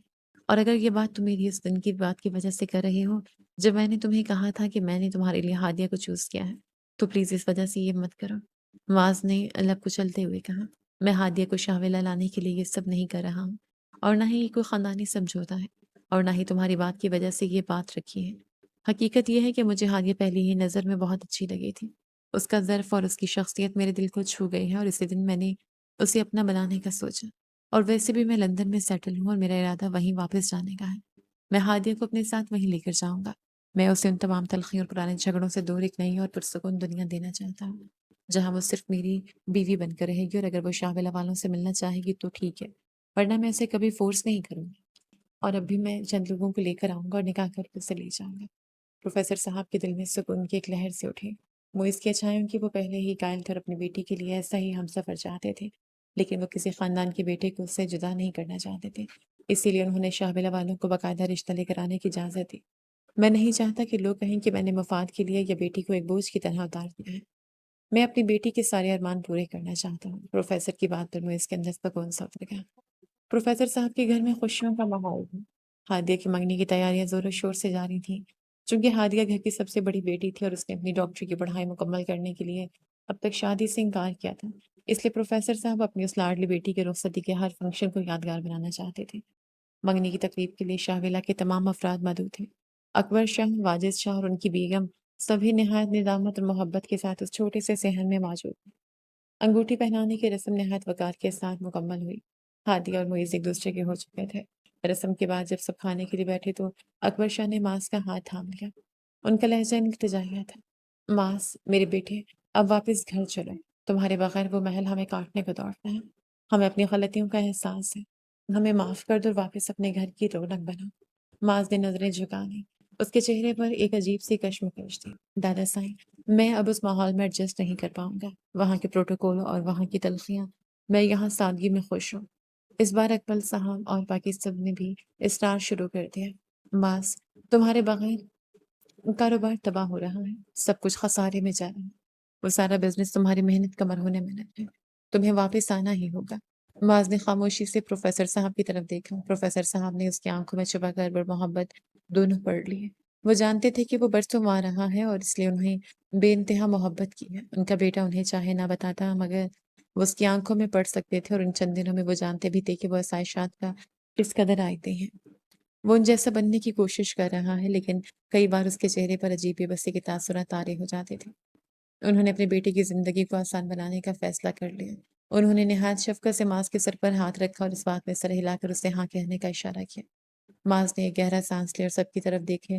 اور اگر یہ بات تم میری اس دن کی بات کی وجہ سے کر رہے ہو جب میں نے تمہیں کہا تھا کہ میں نے تمہارے لیے ہادیہ کو چوز کیا ہے، تو پلیز اس وجہ سے یہ مت کرو۔ معاذ نے لب کچلتے ہوئے کہا، میں ہادیہ کو شاویلا لانے کے لیے یہ سب نہیں کر رہا ہوں، اور نہ ہی یہ کوئی خاندانی سمجھوتا ہے، اور نہ ہی تمہاری بات کی وجہ سے یہ بات رکھی ہے۔ حقیقت یہ ہے کہ مجھے ہادیہ پہلی ہی نظر میں بہت اچھی لگی تھی۔ اس کا ظرف اور اس کی شخصیت میرے دل کو چھو گئی ہے، اور اسی دن میں نے اسے اپنا بنانے کا سوچا۔ اور ویسے بھی میں لندن میں سیٹل ہوں اور میرا ارادہ وہیں واپس جانے کا ہے۔ میں ہادیہ کو اپنے ساتھ وہیں لے کر جاؤں گا۔ میں اسے ان تمام تلخیوں اور پرانے جھگڑوں سے دور ایک نئی اور پرسکون دنیا دینا چاہتا ہوں، جہاں وہ صرف میری بیوی بن کر رہے گی، اور اگر وہ شاویلا والوں سے ملنا چاہے گی تو ٹھیک ہے، ورنہ میں اسے کبھی فورس نہیں کروں گی۔ اور اب بھی میں چند لوگوں کو لے کر آؤں گا اور نکاح کر کے اسے لے جاؤں گا۔ پروفیسر صاحب کے دل میں سکون کی ایک لہر سے اٹھی۔ معیز کی اچھائیوں کی وہ پہلے ہی قائل تھے اور اپنی بیٹی کے لیے ایسا ہی ہمسفر چاہتے تھے، لیکن وہ کسی خاندان کے بیٹے کو اس سے جدا نہیں کرنا چاہتے تھے، اسی لیے انہوں نے شاویلا والوں کو باقاعدہ رشتہ لے کر آنے کی اجازت دی۔ میں نہیں چاہتا کہ لوگ کہیں کہ میں نے مفاد کے لیے یا بیٹی کو ایک بوجھ کی طرح اتار دیا ہے۔ میں اپنی بیٹی کے سارے ارمان پورے کرنا چاہتا ہوں۔ پروفیسر کی بات پر معیز کے اندر سکون سا اتر گیا۔ پروفیسر صاحب کے گھر میں خوشیوں کا ماحول تھا۔ ہادیہ کی منگنی کی تیاریاں زور و شور سے جاری تھیں۔ چونکہ ہادیہ گھر کی سب سے بڑی بیٹی تھی اور اس نے اپنی ڈاکٹری کی پڑھائی مکمل کرنے کے لیے اب تک شادی سے انکار کیا تھا، اس لیے پروفیسر صاحب اپنی اس لاڈلی بیٹی کے رخصتی کے ہر فنکشن کو یادگار بنانا چاہتے تھے۔ منگنی کی تقریب کے لیے شاویلا کے تمام افراد مدعو تھے۔ اکبر شاہ، واجد شاہ اور ان کی بیگم سبھی نہایت ندامت اور محبت کے ساتھ اس چھوٹے سے صحن میں موجود تھے۔ انگوٹھی پہنانے کی رسم نہایت وقار کے ساتھ مکمل ہوئی۔ ہادیہ اور معیز ایک دوسرے کے ہو چکے تھے۔ رسم کے بعد جب سب کھانے کے لیے بیٹھے تو اکبر شاہ نے معاذ کا ہاتھ تھام لیا۔ ان کا لہجہ التجائیہ تھا۔ معاذ، میرے بیٹے، اب واپس گھر چلو۔ تمہارے بغیر وہ محل ہمیں کاٹنے کو دوڑتا ہے۔ ہمیں اپنی غلطیوں کا احساس ہے۔ ہمیں معاف کر دو اور واپس اپنے گھر کی رونق بنو۔ معاذ نے نظریں جھکا دیں۔ اس کے چہرے پر ایک عجیب سی کشمکش تھی۔ دادا سائیں، میں اب اس ماحول میں ایڈجسٹ نہیں کر پاؤں گا۔ وہاں کے پروٹوکول اور وہاں کی تلخیاں، میں یہاں سادگی میں خوش ہوں۔ اس بار اکمل صاحب اور باقی سب نے بھی اصرار شروع کر دیا۔ معاذ، تمہارے بغیر کاروبار تباہ ہو رہا ہے، سب کچھ خسارے میں جا رہا ہے۔ وہ سارا بزنس تمہاری محنت کا مرہون منت ہے، تمہیں واپس آنا ہی ہوگا۔ معاذ نے خاموشی سے پروفیسر صاحب کی طرف دیکھا۔ پروفیسر صاحب نے اس کی آنکھوں میں چھپا کر اور محبت دونوں پڑھ لیے۔ وہ جانتے تھے کہ وہ برسوں وہاں رہا ہے اور اس لیے انہیں بے انتہا محبت کی ہے۔ ان کا بیٹا انہیں چاہے نہ بتاتا مگر وہ اس کی آنکھوں میں پڑھ سکتے تھے، اور ان چند دنوں میں وہ جانتے بھی تھے کہ وہ آسائشات کا کس قدر عائدے ہیں۔ وہ ان جیسا بننے کی کوشش کر رہا ہے، لیکن کئی بار اس کے چہرے پر عجیب بے بسی کے تاثرات طاری ہو جاتے تھے۔ انہوں نے اپنے بیٹے کی زندگی کو آسان بنانے کا فیصلہ کر لیا۔ انہوں نے نہایت شفقت سے معاذ کے سر پر ہاتھ رکھا اور اس بات میں سر ہلا کر اسے ہاں کہنے کا اشارہ کیا۔ معاذ نے ایک گہرا سانس لیا اور سب کی طرف دیکھے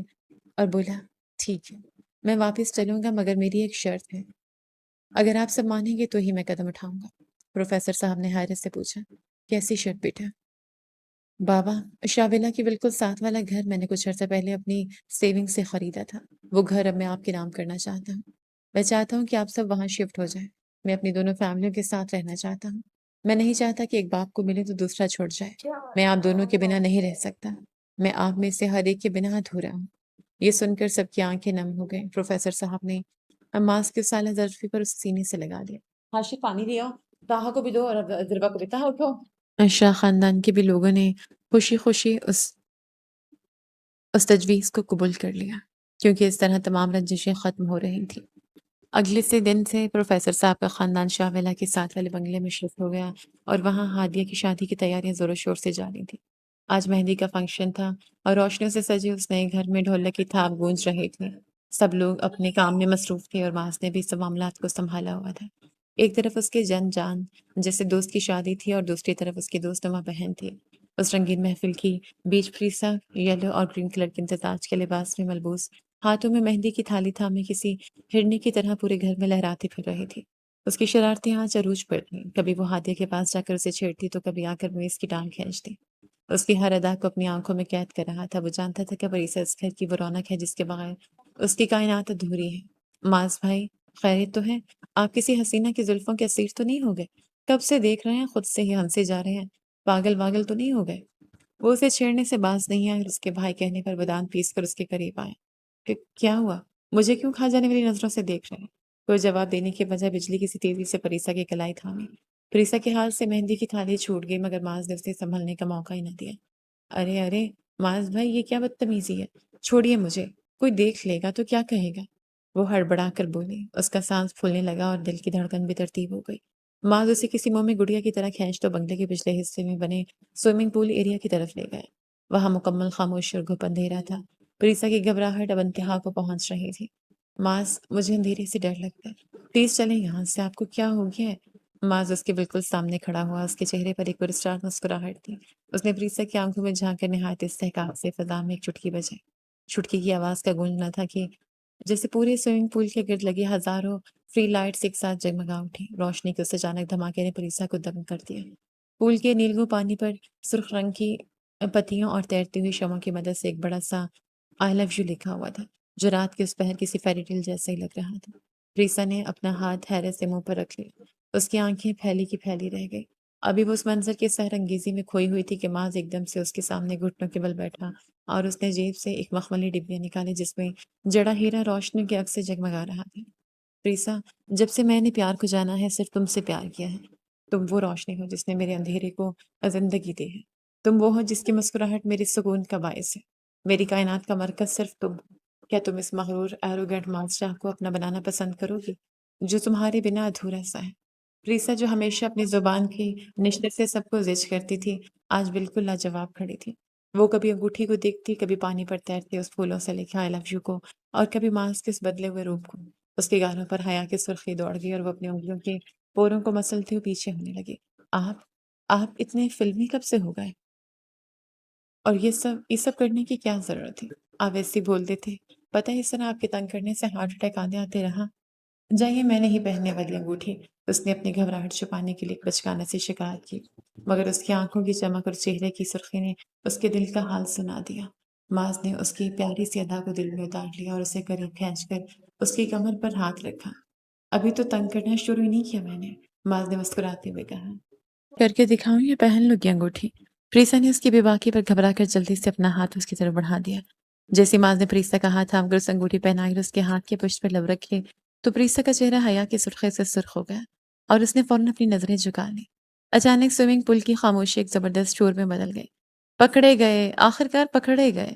اور بولا، ٹھیک ہے، میں واپس چلوں گا مگر میری ایک شرط ہے۔ اگر آپ سب مانیں گے تو ہی میں قدم اٹھاؤں گا۔ پروفیسر صاحب نے حیرت سے پوچھا، کیسی شرط بیٹا؟ بابا، شاویلا کے بالکل ساتھ والا گھر میں نے کچھ عرصہ پہلے اپنی سیونگ سے خریدا تھا۔ وہ گھر اب میں آپ کے نام کرنا چاہتا ہوں۔ میں چاہتا ہوں کہ آپ سب وہاں شفٹ ہو جائیں۔ میں اپنی دونوں فیملیوں کے ساتھ رہنا چاہتا ہوں۔ میں نہیں چاہتا کہ ایک باپ کو ملے تو دوسرا چھوڑ جائے۔ میں آپ دونوں کے بنا نہیں رہ سکتا۔ میں آپ میں سے ہر ایک کے بنا ادھورا ہوں۔ یہ سن کر سب کی آنکھیں نم ہو گئیں۔ پروفیسر صاحب نے معاذ کے سالہ ظرفی پر اس سینے سے لگا دیا۔ ہاشی پانی دیا، تاہا کو بھی دو اور ذربا کو بھی، تاہا اٹھو۔ شاہ خاندان کے بھی لوگوں نے خوشی خوشی اس تجویز کو قبول کر لیا، کیونکہ اس طرح تمام رنجشیں ختم ہو رہی تھیں۔ اگلے سے دن سے پروفیسر صاحب کا خاندان شاہ ویلا کے ساتھ والے بنگلے میں شفٹ ہو گیا اور وہاں ہادیہ کی شادی کی تیاریاں زور و شور سے جاری تھیں۔ آج مہندی کا فنکشن تھا اور روشنیوں سے سجے اس نئے گھر میں ڈھولک کی تھاپ گونج رہے تھے۔ سب لوگ اپنے کام میں مصروف تھے اور معاذ نے بھی سب معاملات کو سنبھالا ہوا تھا۔ ایک طرف اس کے جان جیسے دوست کی شادی تھی اور دوسری طرف اس کی دوست نما بہن تھی۔ اس رنگین محفل کی بیچ فریسا یلو اور گرین کلر کے امتزاج کے لباس میں ملبوس، ہاتھوں میں مہندی کی تھالی تھامے کسی ہرنی کی طرح پورے گھر میں لہراتی پھر رہی تھی۔ اس کی شرارتیں آج عروج پر تھیں۔ کبھی وہ ہادیہ کے پاس جا کر اسے چھیڑتی تو کبھی آ کر میز کی ٹانگ کھینچتی۔ اس کی ہر ادا کو اپنی آنکھوں میں قید کر رہا تھا۔ وہ جانتا تھا کہ پریسا اس گھر کی وہ رونق ہے جس کے بغیر اس کی کائنات ادھوری ہے۔ معاذ بھائی، خیریت تو ہے؟ آپ کسی حسینہ کی زلفوں کے اسیر تو نہیں ہو گئے؟ کب سے دیکھ رہے ہیں، خود سے ہی ہنسے جا رہے ہیں، پاگل واگل تو نہیں ہو گئے؟ وہ اسے چھیڑنے سے باز نہیں آئے اور اس کے بھائی کہنے پر بدان پیس کر اس کے قریب آئے۔ کہ کیا ہوا؟ مجھے کیوں کھا جانے والی نظروں سے دیکھ رہے ہیں؟ کوئی جواب دینے کے بجائے بجلی کسی تیزی سے پریسا کی کلائی تھامی۔ پریسا کے ہاتھ سے مہندی کی تھالی چھوٹ گئی مگر معاذ نے اسے سنبھلنے کا موقع ہی نہ دیا۔ ارے ارے معاذ بھائی، یہ کیا بدتمیزی ہے؟ چھوڑیے مجھے، کوئی دیکھ لے گا تو کیا کہے گا؟ وہ ہڑبڑا کر بولی۔ اس کا سانس پھولنے لگا اور دل کی دھڑکن بھی ترتیب ہو گئی۔ معاذ اسے کسی منہ میں گڑیا کی طرح کھینچ تو بنگلے کے پچھلے حصے میں بنے سوئمنگ پول ایریا کی طرف لے گئے۔ وہاں مکمل خاموشی اور گھپ اندھیرا تھا۔ پریسا کی گھبراہٹ اب انتہا کو پہنچ رہی تھی۔ معاذ، مجھے اندھیرے سے ڈر لگتا ہے، پلیز چلیں یہاں سے، آپ کو کیا ہو گیا ہے؟ معاذ اس کے بالکل سامنے کھڑا ہوا۔ اس کے چہرے پر ایک پرسرار مسکراہٹ تھی۔ اس نے پریسا کی آنکھوں میں جھانک کر نہایت استحقاق سے فضا میں ایک چٹکی بجائی۔ چٹکی کی آواز کا گونجنا تھا کہ جیسے پورے سوئمنگ پول کے گرد لگی ہزاروں فری لائٹس ایک ساتھ جگمگا اٹھی۔ روشنی کے اس اچانک دھماکے نے پریسا کو دنگ کر دیا۔ پول کے نیلگوں پانی پر سرخ رنگ کی پتیوں اور تیرتی ہوئی شمعوں کی مدد سے ایک بڑا سا آئی لو یو لکھا ہوا تھا جو رات کے اس پہر کسی فیری ٹیل جیسا ہی لگ رہا تھا۔ پریسا نے اپنا ہاتھ حیرت سے منہ پر رکھ لیا۔ اس کی آنکھیں پھیلی کی پھیلی رہ گئی۔ ابھی وہ اس منظر کے سحر انگیزی میں کھوئی ہوئی تھی کہ معاذ ایک دم سے اس کے سامنے گھٹنوں کے بل بیٹھا اور اس نے جیب سے ایک مخملی ڈبیا نکالی جس میں جڑا ہیرا روشنی کے عکس سے جگمگا رہا تھا۔ پریسا، جب سے میں نے پیار کو جانا ہے صرف تم سے پیار کیا ہے۔ تم وہ روشنی ہو جس نے میرے اندھیرے کو زندگی دی ہے۔ تم وہ ہو جس کی مسکراہٹ میرے سکون کا باعث ہے۔ میری کائنات کا مرکز صرف تم ہو۔ کیا تم اس مغرور ایروگینٹ بادشاہ کو اپنا بنانا پسند کرو گی جو تمہارے بنا ادھورا سا ہے؟ پریسا، جو ہمیشہ اپنی زبان کی نشت سے سب کو زج کرتی تھی، آج بالکل لاجواب کھڑی تھی۔ وہ کبھی انگوٹھی کو دیکھتی، کبھی پانی پر تیرتی اس پھولوں سے لکھے آئی لو یو کو، اور کبھی معاذ کے اس بدلے ہوئے روپ کو۔ اس کے گالوں پر حیا کی سرخی دوڑ گئی اور وہ اپنی انگلیوں کے پوروں کو مسلتے ہوئے پیچھے ہونے لگی۔ آپ اتنے فلمی کب سے ہو گئے؟ اور یہ سب کرنے کی کیا ضرورت تھی؟ آپ ایسے بولتے تھے، پتہ ہے اس طرح آپ کے تنگ کرنے سے ہارٹ اٹیک آتے رہا۔ جائیے، میں نہیں پہننے والی انگوٹھی۔ اس نے اپنی گھبراہٹ چھپانے کے لیے بچکانے سے شکایت کی مگر اس کی آنکھوں کی چمک اور چہرے کی سرخی نے اس کے دل کا حال سنا دیا۔ معاذ نے اس کی پیاری سی ادا کو دل میں اتار لیا اور اسے قریب کھینچ کر اس کی کمر پر ہاتھ رکھا۔ ابھی تو تنگ کرنا شروع ہی نہیں کیا میں نے، معاذ نے مسکراتے ہوئے کہا۔ کر کے دکھاؤں یا پہن لو گی انگوٹھی؟ پریسا نے اس کی بے باکی پر گھبرا کر جلدی سے اپنا ہاتھ اس کی طرف بڑھا دیا۔ جیسے معاذ نے پریسا کا ہاتھ تھام کر اس انگوٹھی پہنائی اور اس کے ہاتھ کے پشت پر لب رکھے تو پریسا کا چہرہ حیا کے سرخی سے سرخ ہو گیا اور اس نے فوراً اپنی نظریں جھکا لی۔ اچانک سوئمنگ پول کی خاموشی ایک زبردست شور میں بدل گئی۔ پکڑے گئے، آخرکار پکڑے گئے۔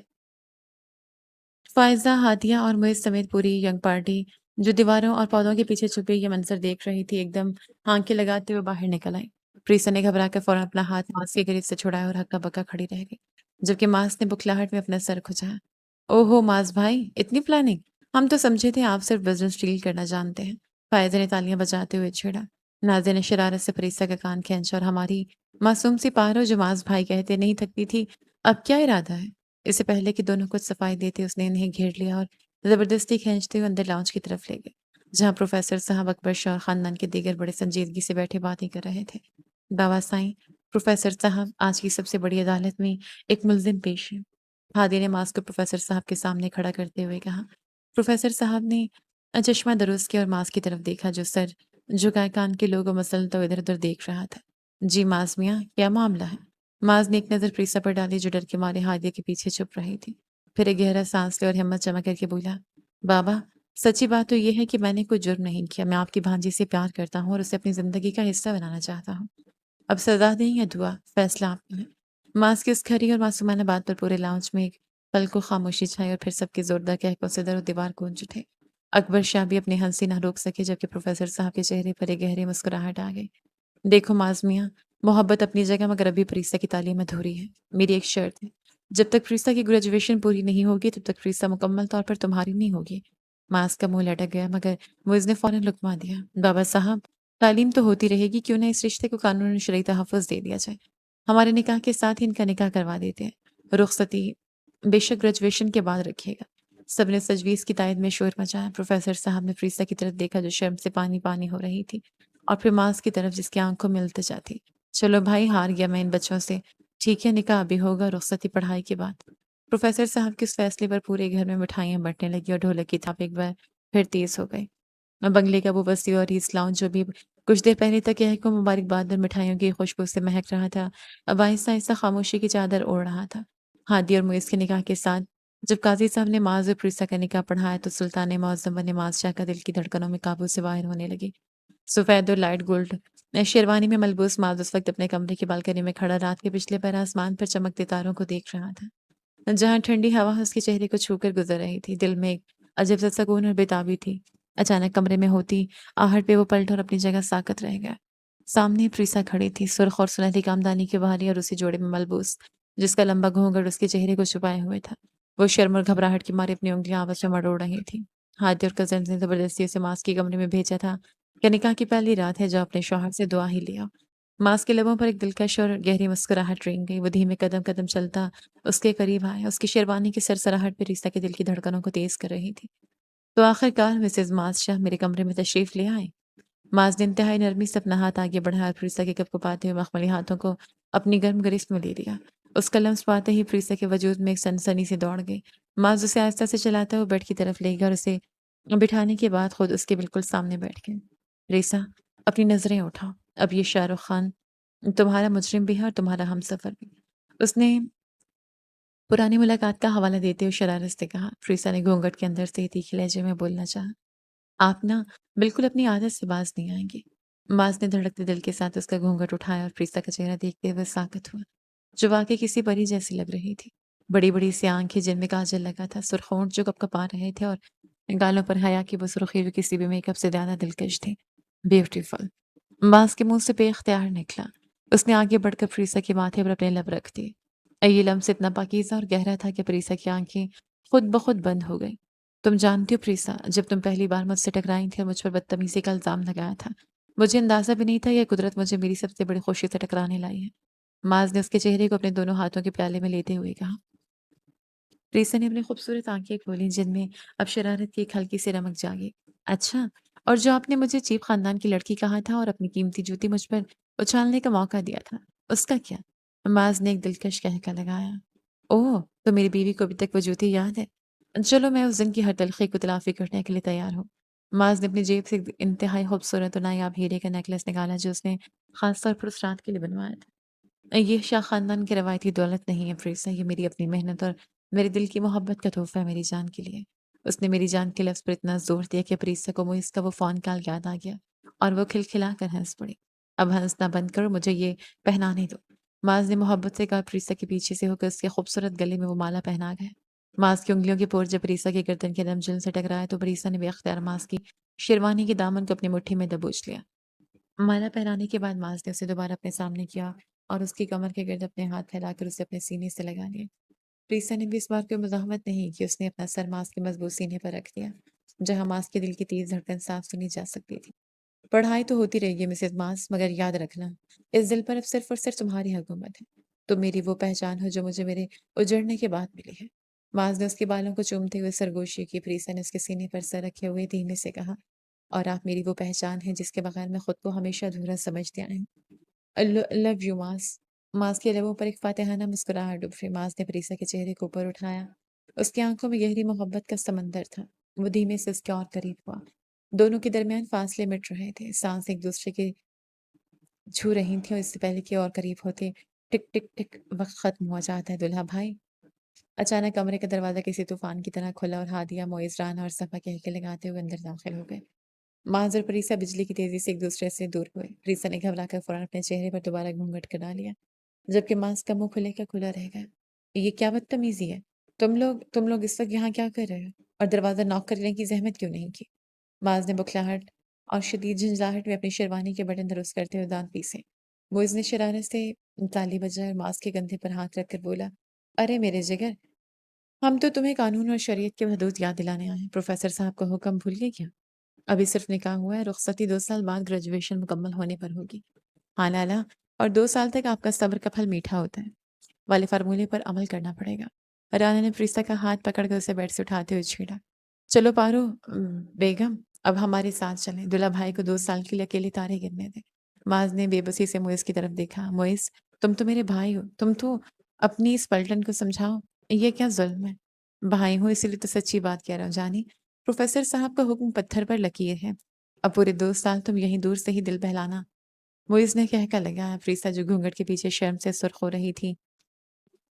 فائزہ، ہادیہ اور معز سمیت پوری ینگ پارٹی جو دیواروں اور پودوں کے پیچھے چھپے یہ منظر دیکھ رہی تھی ایک دم ہانکے لگاتے ہوئے باہر نکل آئی۔ پریسا نے گھبرا کر فوراً اپنا ہاتھ معاذ کے قریب سے چھڑایا اور ہکا بکا کھڑی رہ گئی جبکہ معاذ نے بکھلاہٹ میں اپنا سر کھجایا۔ او ہو معاذ بھائی، اتنی پلاننگ! ہم تو سمجھے تھے آپ صرف بزنس ڈیل کرنا جانتے ہیں۔ فائزہ نے تالیاں بجاتے ہوئے چھیڑا۔ نازیہ نے شرارت سے پریسا کا کان کھینچا اور ہماری معصوم سی پارو جو معاذ بھائی کہتے نہیں تھکتی تھی، اب کیا ارادہ ہے؟ اس سے پہلے کہ دونوں کچھ صفائی دیتے اس نے انہیں گھیر لیا اور زبردستی کھینچتے ہوئے اندر لاؤنج کی طرف لے گئے، جہاں پروفیسر صاحب اکبر شاہ اور خاندان کے دیگر بڑے سنجیدگی سے بیٹھے باتیں کر رہے تھے۔ دعویٰ سائیں، پروفیسر صاحب، آج کی سب سے بڑی عدالت میں ایک ملزم پیش ہے۔ ہادی نے ماسک کو پروفیسر صاحب کے سامنے کھڑا کرتے ہوئے کہا۔ پروفیسر صاحب نے چشمہ درست کیا اور ماسک کی طرف دیکھا جو سر جھکائے کان کے لوگوں مسل تو ادھر ادھر دیکھ رہا تھا۔ جی معاذ میاں، کیا معاملہ ہے؟ معاذ نے ایک نظر پریسا پر ڈالی جو ڈر کے مارے ہادیہ کے پیچھے چھپ رہی تھی، پھر ایک گہرا سانس لے اور ہمت جمع کر کے بولا، بابا، سچی بات تو یہ ہے کہ میں نے کوئی جرم نہیں کیا، میں آپ کی بھانجی سے پیار کرتا ہوں اور اسے اپنی زندگی کا حصہ بنانا چاہتا ہوں۔ اب سزا دیں یا دعا، فیصلہ آپ کا ہے۔ معاذ کی اس کھری اور معصومانہ بات پر پورے لاؤنج میں ایک پل کو خاموشی چھائی اور پھر سب کے زوردار قہقہوں سے در و دیوار گونج اٹھے۔ اکبر شاہ بھی اپنی ہنسی نہ روک سکے جبکہ پروفیسر صاحب کے چہرے پر ایک گہری مسکراہٹ آ گئی۔ دیکھو معاذ میاں، محبت اپنی جگہ مگر ابھی پریسا کی تعلیم ادھوری ہے۔ میری ایک شرط ہے، جب تک پریسا کی گریجویشن پوری نہیں ہوگی تب تک پریسا مکمل طور پر تمہاری نہیں ہوگی۔ معاذ کا منہ لٹک گیا مگر معز نے فوراً لکما دیا، بابا صاحب، تعلیم تو ہوتی رہے گی، کیوں نہ اس رشتے کو قانون شرعی تحفظ دے دیا جائے؟ ہمارے نکاح کے ساتھ ہی ان کا نکاح کروا دیتے ہیں، رخصتی بے شک گریجویشن کے بعد رکھیے گا۔ سب نے تجویز کی تائید میں شور مچایا۔ پروفیسر صاحب نے پریسا کی طرف دیکھا جو شرم سے پانی پانی ہو رہی تھی، اور پھر معاذ کی طرف جس کی آنکھوں میں التجا تھی۔ چلو بھائی، ہار گیا میں ان بچوں سے، ٹھیک ہے، نکاح ابھی ہوگا، رخصتی پڑھائی کے بعد۔ پروفیسر صاحب کے اس فیصلے پر پورے گھر میں مٹھائیاں بٹنے لگی اور ڈھولک کی تھاپ ایک بار پھر تیز ہو گئی۔ بنگلے کا وہ وسیع اور ریس لاؤنج جو بھی کچھ دیر پہلے تک یہ کو مبارکباد اور مٹھائیوں کی خوشبو سے مہک رہا تھا، اب آہستہ آہستہ خاموشی کی چادر اوڑھ رہا تھا۔ ہادی اور معز کے نکاح کے ساتھ جب قاضی صاحب نے معاذ اور پریسا کا نکاح پڑھایا تو سلطان معظم بن معاذ شاہ کا دل کی دھڑکنوں میں قابو سے باہر ہونے لگی۔ سفید اور لائٹ گولڈ شیروانی میں ملبوس معاذ اس وقت اپنے کمرے کی بالکنی میں کھڑا رات کے پچھلے پہر آسمان پر چمکتے تاروں کو دیکھ رہا تھا، جہاں ٹھنڈی ہوا اس کے چہرے کو چھو کر گزر رہی تھی۔ دل میں ایک عجب سا سکون اور بےتابی تھی۔ اچانک کمرے میں ہوتی آہٹ پہ وہ پلٹ اور اپنی جگہ ساکت رہ گیا۔ سامنے پریسا کھڑی تھی، سرخ اور سنہری کامدانی کی بھاری اور اسی جوڑے میں ملبوس جس کا لمبا گھونگھٹ اس کے چہرے کو چھپائے ہوئے تھا۔ وہ شرم اور گھبراہٹ کی مارے اپنی انگلیاں آپس میں مروڑ رہی تھیں۔ ہادی اور کزنز نے زبردستی اسے معاذ کے کمرے میں بھیجا تھا کہ نکاح کی پہلی رات ہے، جو اپنے شوہر سے دعا ہی لیا۔ معاذ کے لبوں پر ایک دلکش اور گہری مسکراہٹ رینگ گئی۔ وہ دھیمے قدم قدم چلتا اس کے قریب آیا، اس کی شیروانی کی سرسراہٹ پہ ریسا کے دل کی دھڑکنوں کو تیز کر رہی تھی۔ تو آخر کار مسز معاذ شاہ میرے کمرے میں تشریف لے آئے۔ معاذ نے انتہائی نرمی سے اپنا ہاتھ آگے بڑھایا اور پریسا کے کپ پاتے ہوئے مخملی ہاتھوں کو اپنی گرم گرفت میں لے لیا۔ اس کا لمس پاتے ہی پریسا کے وجود میں ایک سنسنی سے دوڑ گئی۔ معاذ اسے آہستہ سے چلاتا ہوئے بیڈ کی طرف لے گیا اور اسے بٹھانے کے بعد خود اس کے بالکل سامنے بیٹھ گئے۔ ریسا، اپنی نظریں اٹھاؤ، اب یہ شاہ رخ خان تمہارا مجرم بھی ہے اور تمہارا ہمسفر بھی۔ اس نے پرانی ملاقات کا حوالہ دیتے ہوئے شرارت سے کہا۔ پریسا نے گھونگھٹ کے اندر سے تیکھے لہجے میں بولنا چاہا، آپ نا بالکل اپنی عادت سے باز نہیں آئیں گے۔ معاذ نے دھڑکتے دل کے ساتھ اس کا گھونگھٹ اٹھایا اور پریسا کا چہرہ دیکھتے ہوئے ساکت ہوا، جو واقعی کسی پری جیسی لگ رہی تھی۔ بڑی بڑی سی آنکھیں جن میں کاجل لگا تھا، سرخ ہونٹ جو کپکپا رہے تھے اور گالوں پر حیا کی وہ سرخی جو کسی بھی میک اپ سے زیادہ دلکش تھی۔ بیوٹیفل، معاذ کے منہ سے بے اختیار نکلا۔ اس نے آگے بڑھ کر پریسا کے ماتھے پر اپنے لب رکھ دیے۔ یہ لمس اتنا پاکیزہ اور گہرا تھا کہ پریسا کی آنکھیں خود بخود بند ہو گئیں۔ تم جانتی ہو پریسا، جب تم پہلی بار مجھ سے ٹکرائی تھی اور مجھ پر بدتمیزی کا الزام لگایا تھا، مجھے اندازہ بھی نہیں تھا یہ قدرت مجھے میری سب سے بڑی خوشی سے ٹکرانے لائی ہے۔ معاذ نے اس کے چہرے کو اپنے دونوں ہاتھوں کے پیالے میں لیتے ہوئے کہا۔ پریسا نے اپنی خوبصورت آنکھیں کھولیں جن میں اب شرارت کی ایک ہلکی سی رمق جاگی۔ اچھا، اور جو آپ نے مجھے چیپ خاندان کی لڑکی کہا تھا اور اپنی قیمتی جوتی مجھ پر اچھالنے کا موقع دیا تھا، اس کا کیا؟ معاذ نے ایک دلکش کہکا لگایا۔ اوہ، تو میری بیوی کو ابھی تک وہ جوتی یاد ہے؟ چلو میں اس دن کی ہر تلخی کو تلافی کرنے کے لیے تیار ہوں۔ معاذ نے اپنی جیب سے ایک انتہائی خوبصورت اور نایاب ہیرے کا نیکلس نکالا جو اس نے خاص طور پر اس رات کے لیے بنوایا تھا۔ یہ شاہ خاندان کی روایتی دولت نہیں ہے پریسا، یہ میری اپنی محنت اور میرے دل کی محبت کا تحفہ ہے میری جان کے لیے۔ اس نے میری جان کے لفظ پر اتنا زور دیا کہ پریسا کو معز کا وہ فون کال یاد آ گیا اور وہ کھلکھلا کر ہنس پڑی۔ اب ہنسنا بند کرو، مجھے یہ پہنانے دو۔ معاذ نے محبت سے کہا۔ پریسا کے پیچھے سے ہو کر اس کے خوبصورت گلے میں وہ مالا پہنا گیا۔ معاذ کی انگلیوں کے پور جب پریسا کی گردن کے دمجل سے ٹکرایا تو پریسا نے بے اختیار معاذ کی شیروانی کے دامن کو اپنی مٹھی میں دبوچ لیا۔ مالا پہنانے کے بعد معاذ نے اسے دوبارہ اپنے سامنے کیا اور اس کی کمر کے گرد اپنے ہاتھ پھیلا کر اسے اپنے سینے سے لگا لیا۔ پریسا نے بھی اس بار کوئی مزاحمت نہیں کی، اس نے اپنا سر معاذ کے مضبوط سینے پر رکھ دیا، جہاں معاذ کے دل کی تیز دھڑکن صاف سنی جا سکتی تھی۔ پڑھائی تو ہوتی رہے گی مسز ماس، مگر یاد رکھنا اس دل پر اب صرف اور صرف تمہاری حکومت ہے۔ تم میری وہ پہچان ہو جو مجھے میرے اجڑنے کے بعد ملی ہے۔ ماس نے اس کے بالوں کو چومتے ہوئے سرگوشی کی۔ پریسا نے اس کے سینے پر سر رکھے ہوئے دھیمے سے کہا، اور آپ میری وہ پہچان ہیں جس کے بغیر میں خود کو ہمیشہ ادھورا سمجھتے آئی ہوں۔ لو یو ماس۔ ماس کے لبوں پر ایک فاتحانہ مسکراہٹ ابھری۔ ماس نے پریسا کے چہرے کو اوپر اٹھایا۔ اس کی آنکھوں میں گہری محبت کا سمندر تھا۔ وہ دھیمے سے اس کے اور قریب ہوا۔ دونوں کے درمیان فاصلے مٹ رہے تھے۔ سانس ایک دوسرے کے چھو رہی تھیں، اور اس سے پہلے کہ اور قریب ہوتے، ٹک ٹک ٹک وقت ختم ہوا جاتا ہے دلہا بھائی۔ اچانک کمرے کا دروازہ کسی طوفان کی طرح کھلا اور ہادیہ، معز، رانا اور صفا کہکے لگاتے ہوئے اندر داخل ہو گئے۔ معاذ اور پریسا بجلی کی تیزی سے ایک دوسرے سے دور ہوئے۔ پریسا نے گھبرا کر فوراً اپنے چہرے پر دوبارہ گھونگھٹ کرا لیا، جبکہ معاذ کا منہ کھلے کا کھلا رہ گیا۔ یہ کیا بدتمیزی ہے؟ تم لوگ اس وقت یہاں کیا کر رہے ہو؟ اور دروازہ ناک کرنے کی زحمت کیوں نہیں کی؟ معاذ نے بکھلاہٹ اور شدید جھنجھلاہٹ میں اپنی شیروانی کے بٹن درست کرتے ہوئے دانت پیسے۔ معز نے شرارت سے تالی بجائی اور معاذ کے کندھے پر ہاتھ رکھ کر بولا، ارے میرے جگر، ہم تو تمہیں قانون اور شریعت کے حدود یاد دلانے آئے ہیں۔ پروفیسر صاحب کا حکم بھول گئے کیا؟ ابھی صرف نکاح ہوا ہے، رخصتی 2 سال بعد گریجویشن مکمل ہونے پر ہوگی۔ ہاں لالا، اور 2 سال تک آپ کا صبر کا پھل میٹھا ہوتا ہے والے فارمولے پر عمل کرنا پڑے گا۔ رانا نے پریسا کا ہاتھ پکڑ کر اسے بیڈ سے اٹھاتے ہوئے چھیڑا، چلو پارو بیگم، اب ہمارے ساتھ چلیں، دلہا بھائی کو 2 سال کے لیے اکیلے تارے گرنے دیں۔ معاذ نے بے بسی سے معز کی طرف دیکھا، معز، تم تو میرے بھائی ہو، تم تو اپنی اس پلٹن کو سمجھاؤ، یہ کیا ظلم ہے؟ بھائی ہوں اسی لیے تو سچی بات کہہ رہا ہوں جانی، پروفیسر صاحب کا حکم پتھر پر لکیر ہے، اب پورے 2 سال تم یہیں دور سے ہی دل بہلانا۔ معز نے کہہ کر لگایا۔ پریسا جو گھونگھٹ کے پیچھے شرم سے سرخ ہو رہی تھی،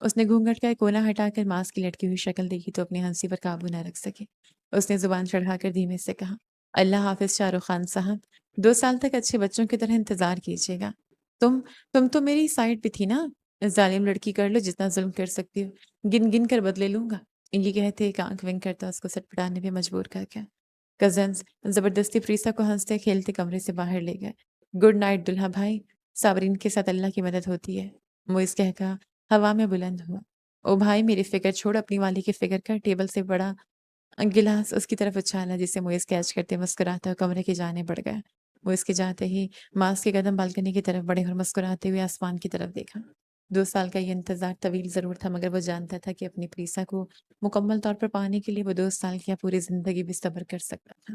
اس نے گھونگھٹ کا ایک کونا ہٹا کر معاذ کی لٹکی ہوئی شکل دیکھی تو اپنی ہنسی پر قابو نہ رکھ سکی۔ اس نے زبان چڑھا کر دھیمے سے کہا، اللہ حافظ شاہ رخ خان صاحب، 2 سال تک اچھے بچوں کی طرح انتظار کیجیے گا۔ تم تو میری سائڈ پہ تھی نا؟ ظالم لڑکی، کر لو جتنا ظلم کر سکتی ہو، گن گن کر بدلے لوں گا۔ یہ کہتے ایک آنکھ ونک کرتا اس کو سٹپٹانے پہ مجبور کر کے کزنز زبردستی پریسا کو ہنستے کھیلتے کمرے سے باہر لے گئے۔ گڈ نائٹ دلہا بھائی، صابرین کے ساتھ اللہ کی مدد ہوتی ہے، معز کہہ کر ہوا میں بلند ہوا۔ او بھائی میری فکر چھوڑ، اپنی والی کی فکر کر۔ ٹیبل سے بڑا گلاس اس کی طرف اچھالا، جسے معز کیچ کرتے مسکراتا اور کمرے کی جانب بڑھ گیا۔ معز کے جاتے ہی معاذ کے قدم بالکنی کی طرف بڑھے اور مسکراتے ہوئے آسمان کی طرف دیکھا۔ 2 سال کا یہ انتظار طویل ضرور تھا، مگر وہ جانتا تھا کہ اپنی پریسا کو مکمل طور پر پانے کے لیے وہ 2 سال کیا پوری زندگی بھی صبر کر سکتا تھا۔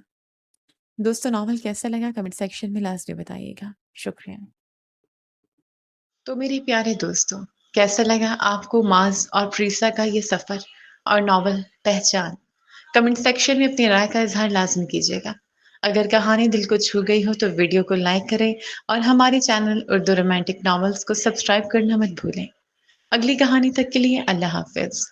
دوستو ناول کیسا لگا کمنٹ سیکشن میں لازمی بتائیے گا۔ شکریہ۔ تو میرے پیارے دوستوں، کیسا لگا آپ کو معاذ اور پریسا کا یہ سفر اور ناول پہچان؟ کمنٹ سیکشن میں اپنی رائے کا اظہار لازم کیجیے گا۔ اگر کہانی دل کو چھو گئی ہو تو ویڈیو کو لائک کریں اور ہمارے چینل اردو رومانٹک ناولز کو سبسکرائب کرنا مت بھولیں۔ اگلی کہانی تک کے لیے اللہ حافظ۔